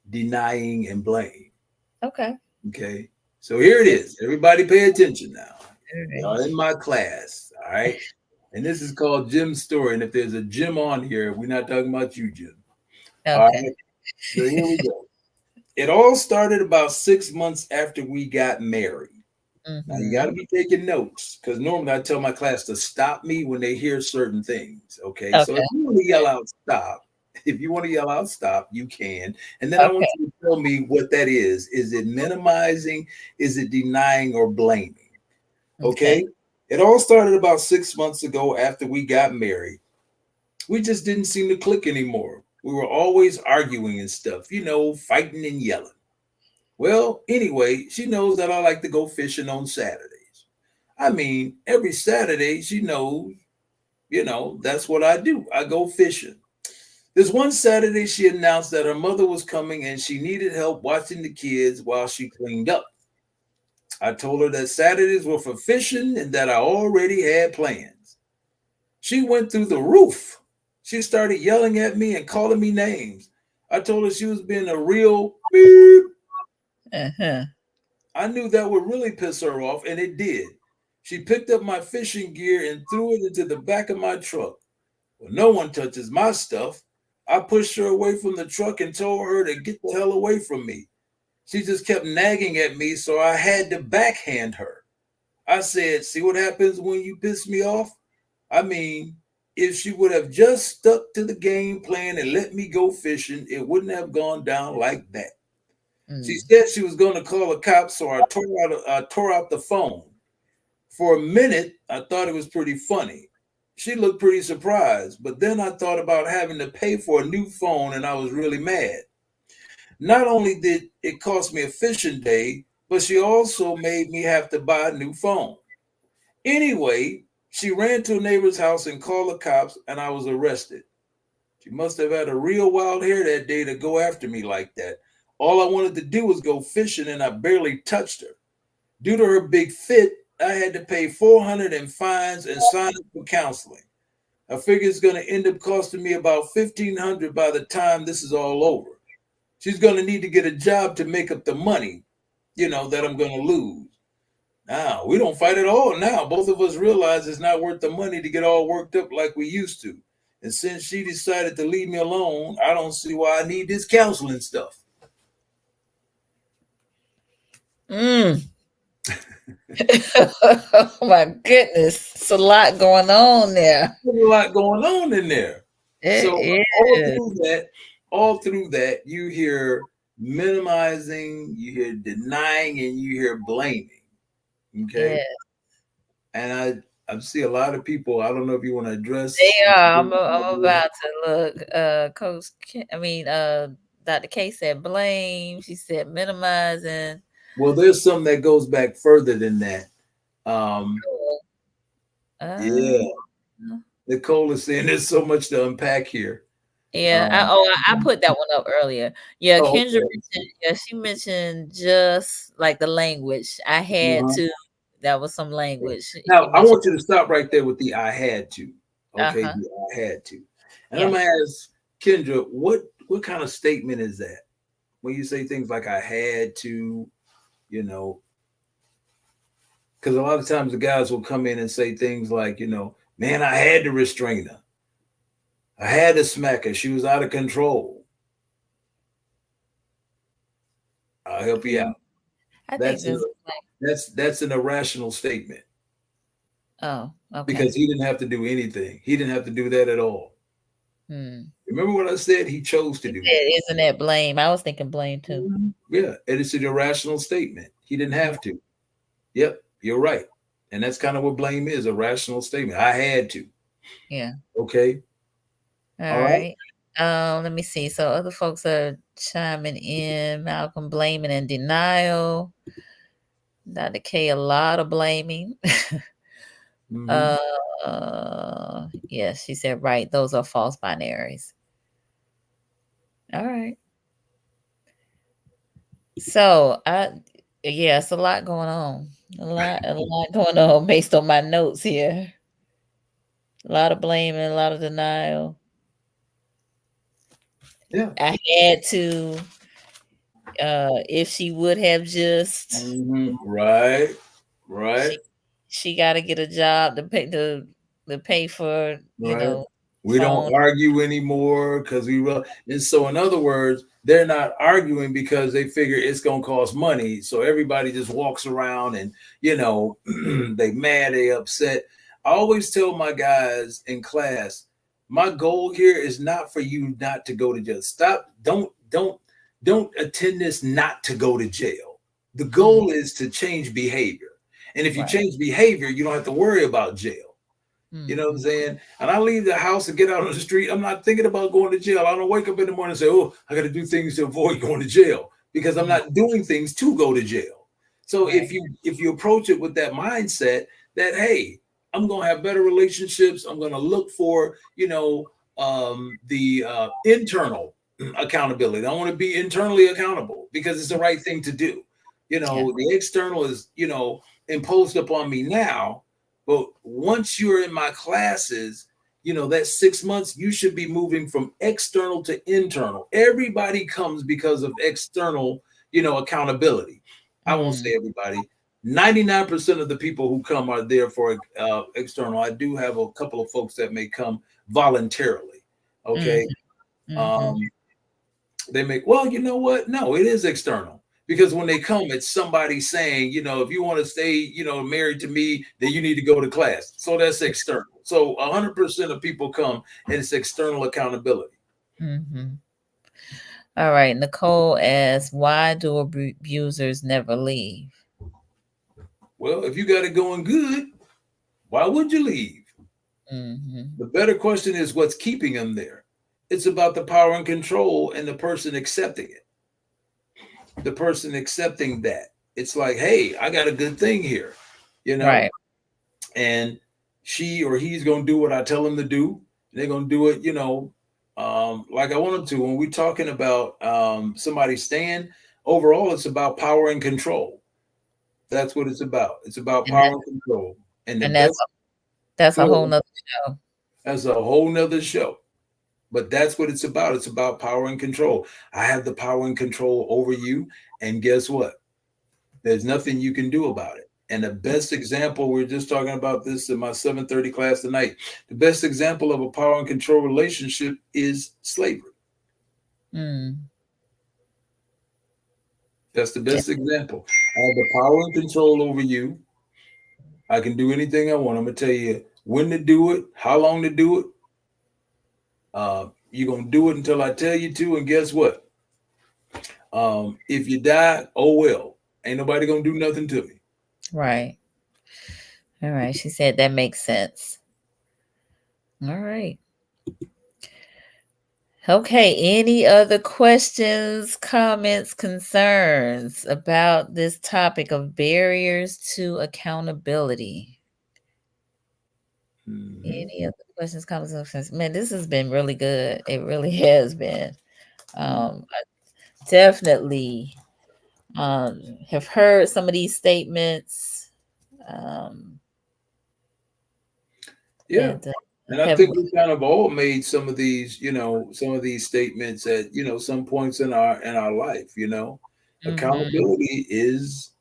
denying, and blame.
Okay.
Okay, so here it is. Everybody, pay attention now.
All right.
Y'all in my class, all right? And this is called Jim's story. And if there's a Jim on here, we're not talking about you, Jim. All
Okay.
right. So here we go. It all started about 6 months after we got married. Now you got to
Mhm.
be taking notes because normally I tell my class to stop me when they hear certain things. Okay. So if
Okay.
you want to yell out stop, if you want to yell out stop, you can. And then I want
Okay.
you to tell me what that is. Is it minimizing? Is it denying or blaming?
Okay.
Okay. It all started about 6 months ago after we got married. We just didn't seem to click anymore. We were always arguing and stuff, fighting and yelling. Well, anyway, she knows that I like to go fishing on Saturdays. I mean, every Saturday, she knows, that's what I do. I go fishing. This one Saturday, she announced that her mother was coming and she needed help watching the kids while she cleaned up. I told her that Saturdays were for fishing and that I already had plans. She went through the roof. She started yelling at me and calling me names. I told her she was being a real beep.
Uh-huh.
I knew that would really piss her off, and it did. She picked up my fishing gear and threw it into the back of my truck. Well, no one touches my stuff. I pushed her away from the truck and told her to get the hell away from me. She just kept nagging at me, so I had to backhand her. I said, "See what happens when you piss me off?" I mean, if she would have just stuck to the game plan and let me go fishing, it wouldn't have gone down like that. She
Mm.
said she was going to call the cops, so I tore out the phone. For a minute, I thought it was pretty funny. She looked pretty surprised, but then I thought about having to pay for a new phone and I was really mad. Not only did it cost me a fishing day, but she also made me have to buy a new phone. Anyway, she ran to a neighbor's house and called the cops, and I was arrested. She must have had a real wild hair that day to go after me like that. All I wanted to do was go fishing, and I barely touched her. Due to her big fit, I had to pay 400 in fines and sign up for counseling. I figure it's going to end up costing me about 1,500 by the time this is all over. She's going to need to get a job to make up the money, that I'm going to lose. Now, we don't fight at all now. Both of us realize it's not worth the money to get all worked up like we used to. And since she decided to leave me alone, I don't see why I need this counseling stuff.
Mm. Oh my goodness. It's a lot going on there.
There's a lot going on in there. So
It
all
is.
through that, all through that, you hear minimizing, you hear denying, and you hear blaming. Okay.
Yeah.
And I see a lot of people. I don't know if you want to address.
They are. I'm about to look. Dr. K said blame. She said minimizing.
Well, there's some that goes back further than that. Um,
Uh,
yeah. Nicole is saying there's so much to unpack here.
yeah.
Um,
I put that one up earlier. Yeah,
oh,
Kendra
okay.
mentioned. Yeah, she mentioned just like the language. I had
Uh-huh.
to. That was some language. She
Now, I
mentioned.
want you to stop right there with the I had to.
Uh
Okay,
huh.
the I had to. And I'm
Yeah.
gonna ask Kendra, what kind of statement is that? When you say things like I had to, you know, because a lot of times the guys will come in and say things like, man, I had to restrain her. I had to smack her. She was out of control. I'll help you
Mm,
out.
I think
That's an,
this is like.
that's an irrational statement
Oh.
because
Okay.
he didn't have to do anything. He didn't have to do that at all.
Hmm.
Remember what I said? He chose to
He
do that.
said, "Isn't that blame?" I was thinking blame too.
Yeah, and it's an irrational statement. He didn't have to. Yep, you're right. And that's kind of what blame is, a rational statement. I had to.
Yeah.
Okay.
All
All right.
right. Let me see. So other folks are chiming in. Malcolm blaming and denial. Dr. K, a lot of blaming.
Mm-hmm.
Yes, she said right. Those are false binaries. All right. So yeah, it's a lot going on. A lot going on based on my notes here. A lot of blaming, a lot of denial.
Yeah.
I had to, if she would have just
Right. Right.
she she gotta get a job to pay for,
Right. We don't
phone.
argue anymore because and so in other words, they're not arguing because they figure it's gonna cost money. So everybody just walks around and they mad, they upset. I always tell my guys in class, my goal here is not for you not to go to jail. Stop, don't attend this not to go to jail. The
Mm,
goal is to change behavior. And if you
right.
change behavior, you don't have to worry about jail. You know what I'm
Mhm.
saying? And I leave the house and get out on the street. I'm not thinking about going to jail. I don't wake up in the morning and say, "Oh, I got to do things to avoid going to jail," because I'm
Mm,
not doing things to go to jail. So
right.
if you approach it with that mindset that, hey, I'm gonna have better relationships. I'm gonna look for the internal accountability. I want to be internally accountable because it's the right thing to do.
Yeah.
The external is imposed upon me now, but once you're in my classes, that 6 months, you should be moving from external to internal. Everybody comes because of external, accountability. I won't
Mm,
say everybody. 99% of the people who come are there for external. I do have a couple of folks that may come voluntarily.
mhm,
Okay.
mhm.
Um, they make, well, you know what? No, it is external. Because when they come, it's somebody saying, if you want to stay, married to me, then you need to go to class. So that's external. So 100% of people come and it's external accountability.
Mhm. All right. Nicole asks, why do abusers never leave?
Well, if you got it going good, why would you leave?
Mhm.
The better question is what's keeping them there. It's about the power and control and the person accepting it. The person accepting that. It's like, hey, I got a good thing here, you know?
Right.
And she or he's going to do what I tell them to do. They're going to do it, like I want them to. When we're talking about somebody staying, overall, it's about power and control. That's what it's about. It's about
And that
power and control. And the
and that's
best,
that's
go
a whole
ahead,
nother show.
that's a whole nother show. But that's what it's about. It's about power and control. I have the power and control over you. And guess what? There's nothing you can do about it. And the best example, we are just talking about this in my 7:30 class tonight. The best example of a power and control relationship is slavery.
Mm.
That's the
Yeah.
best example. I have the power and control over you. I can do anything I want. I'm gonna tell you when to do it, how long to do it. You're gonna do it until I tell you to. And guess what? If you die, oh well. Ain't nobody gonna do nothing to me.
Right. All right. She said that makes sense. All right. Okay. Any other questions, comments, concerns about this topic of barriers to accountability?
Mhm.
Any other questions, comments, or concerns? Man, this has been really good. It really has been. I definitely have heard some of these statements, um,
Yeah.
and
And I
have
think we kind of all made some of these statements at, some points in our life,
mhm,
accountability is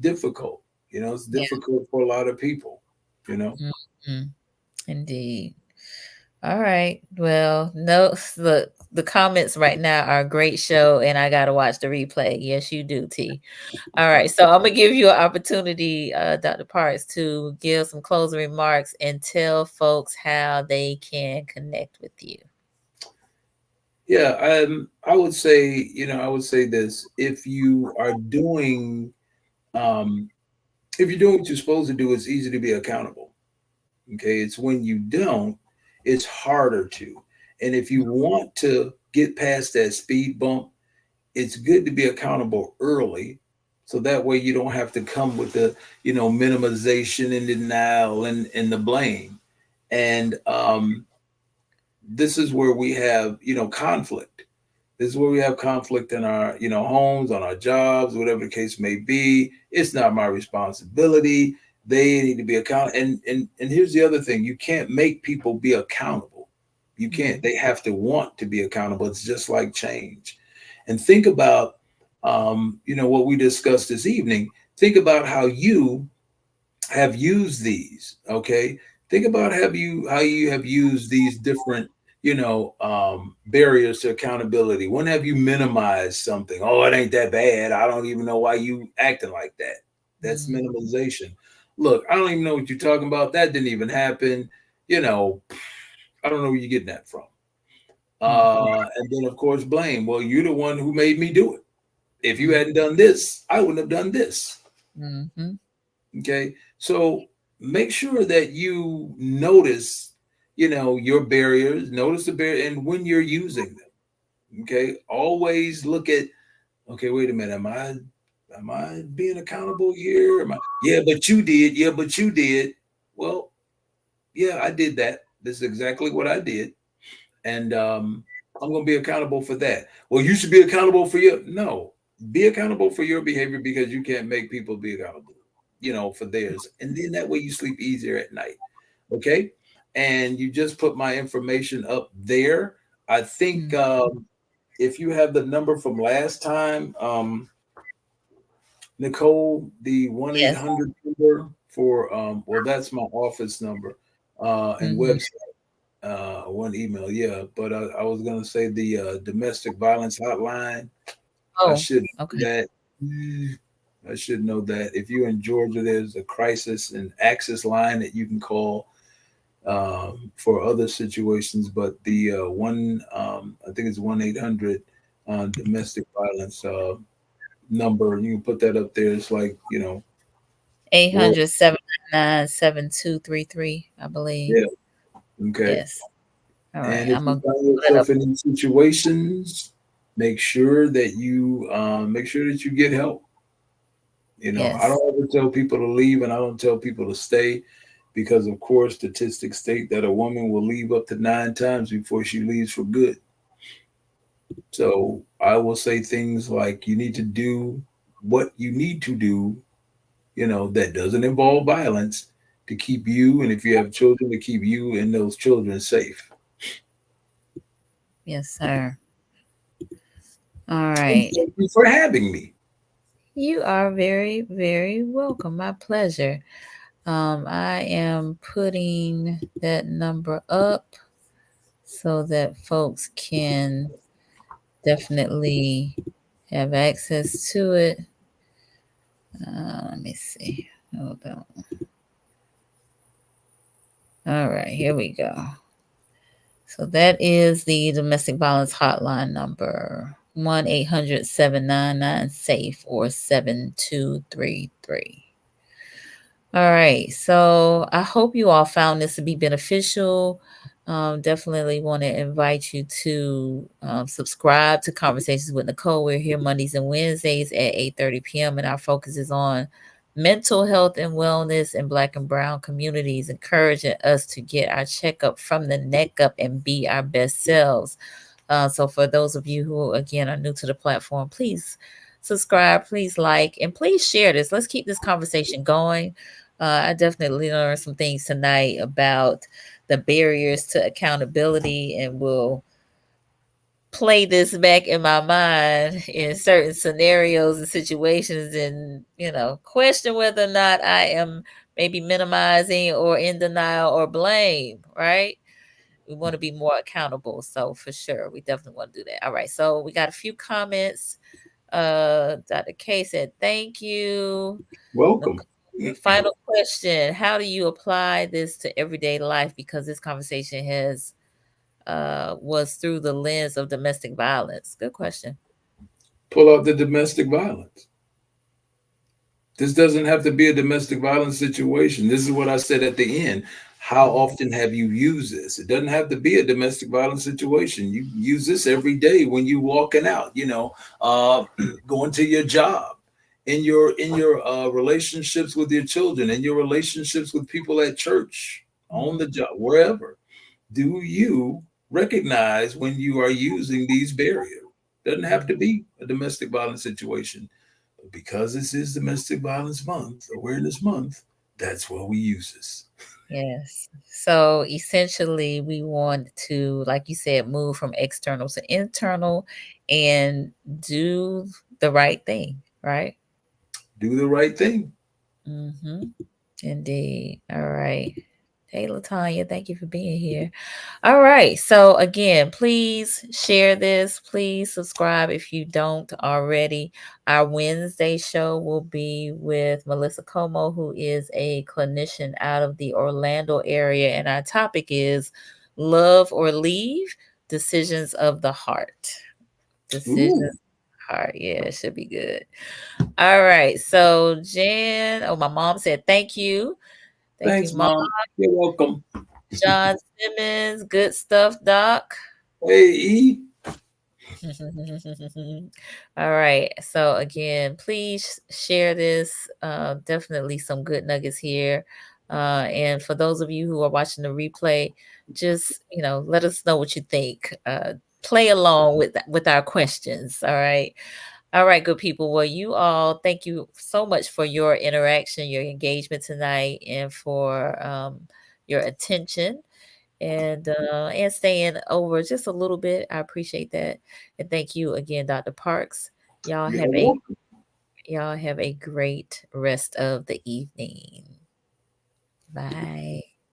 difficult. It's
yeah,
difficult for a lot of people, you know.
mhm, indeed. All right. Well, no, the comments right now are a great show, and I gotta watch the replay. Yes, you do, T. All right. So I'm gonna give you an opportunity, Dr. Parks, to give some closing remarks and tell folks how they can connect with you.
Yeah, I would say, I would say this: um, if you're doing what you're supposed to do, it's easy to be accountable. Okay, it's when you don't, it's harder to. And if you want to get past that speed bump, it's good to be accountable early, so that way you don't have to come with the, minimization and denial and the blame. And this is where we have, conflict. This is where we have conflict in our, homes, on our jobs, whatever the case may be. It's not my responsibility. They need to be accountable. And here's the other thing: you can't make people be accountable. You can't.
Mhm.
They have to want to be accountable. It's just like change. And think about, what we discussed this evening. Think about how you have used these. Okay, think about how you have used these different, barriers to accountability. When have you minimized something? Oh, it ain't that bad. I don't even know why you acting like that. That's
Mhm.
minimization. Look, I don't even know what you're talking about. That didn't even happen. you know I don't know where you're getting that from.
Mhm.
And then of course blame. Well, you're the one who made me do it. If you
Mhm.
hadn't done this, I wouldn't have done this.
Mhm.
Okay. So make sure that you notice, your barriers, notice the barrier, and when you're using them. Okay. Always look at, okay, wait a minute. Am I being accountable here? Yeah, but you did. Yeah, but you did. Well, yeah, I did that. This is exactly what I did. And I'm going to be accountable for that. Well, you should be accountable for your, no, be accountable for your behavior, because you can't make people be accountable, for theirs. And then that way you sleep easier at night. Okay. And you just put my information up there. I think
Mhm.
if you have the number from last time, Nicole, the 1
Yes.
800 number for, well, that's my office number and
Mhm.
website. One email, yeah. But I was gonna say the domestic violence hotline. I
Oh,
should
okay.
know that. I should know that. If you're in Georgia, there's a crisis and access line that you can call for other situations. But the one, I think it's 1 800 domestic violence number. You can put that up there. It's like,
Eight
world.
hundred 799 7233. I believe.
Yeah. Okay.
Yes. All right.
And if
I'm
you
gonna
find
pull it up.
yourself in these situations, make sure that you get help. I
Yes.
don't ever tell people to leave, and I don't tell people to stay, because, of course, statistics state that a woman will leave up to 9 times before she leaves for good. So I will say things like, you need to do what you need to do, that doesn't involve violence, to keep you, and if you have children, to keep you and those children safe.
Yes, sir. All
And
right.
thank you for having me.
You are very, very welcome. My pleasure. I am putting that number up so that folks can definitely have access to it. Let me see. Hold on. All right, here we go. So that is the domestic violence hotline number 1-800-799-SAFE or 7233. All right. So I hope you all found this to be beneficial. Definitely want to invite you to subscribe to Conversations with Nicole. We're here Mondays and Wednesdays at 8:30 p.m. and our focus is on mental health and wellness in Black and Brown communities, encouraging us to get our checkup from the neck up and be our best selves. So for those of you who again are new to the platform, please subscribe, please like, and please share this. Let's keep this conversation going. I definitely learned some things tonight about the barriers to accountability, and will play this back in my mind in certain scenarios and situations, and question whether or not I am maybe minimizing or in denial or blame, right? We want to be more accountable. So for sure, we definitely want to do that. All right. So we got a few comments. Dr. K said, thank you.
Welcome.
Nicole, final question. How do you apply this to everyday life? Because this conversation has was through the lens of domestic violence? Good question.
Pull out the domestic violence. This doesn't have to be a domestic violence situation. This is what I said at the end. How
Mhm.
often have you used this? It doesn't have to be a domestic violence situation. You use this every day when you walking out, going to your job, in your relationships with your children, in your relationships with people at church, on the job, wherever. Do you recognize when you are using these barriers? Doesn't have to be a domestic violence situation. But because this is Domestic Violence Month, Awareness Month, that's why we use this.
Yes. So essentially, we want to, like you said, move from external to internal and do the right thing, right?
Do the right thing.
Mm-hmm. Indeed. All right. Hey, Latanya, thank you for being here. All right. So, again, please share this. Please subscribe if you don't already. Our Wednesday show will be with Melissa Como, who is a clinician out of the Orlando area. And our topic is love or leave, decisions of the heart.
Ooh,
Decisions. Heart. Yeah, it should be good. All right. So, Jen, oh, my mom said thank you. Thank you,
thanks,
Mom.
Mom. You're welcome.
John Simmons, good stuff, Doc.
Hey, E.
All right. So again, please share this. Definitely some good nuggets here. And for those of you who are watching the replay, just let us know what you think. Play along with our questions. All right. All right, good people. Well, you all, thank you so much for your interaction, your engagement tonight, and for your attention and staying over just a little bit. I appreciate that. And thank you again, Dr. Parks. Y'all
You're
have a
welcome.
y'all have a great rest of the evening. Bye.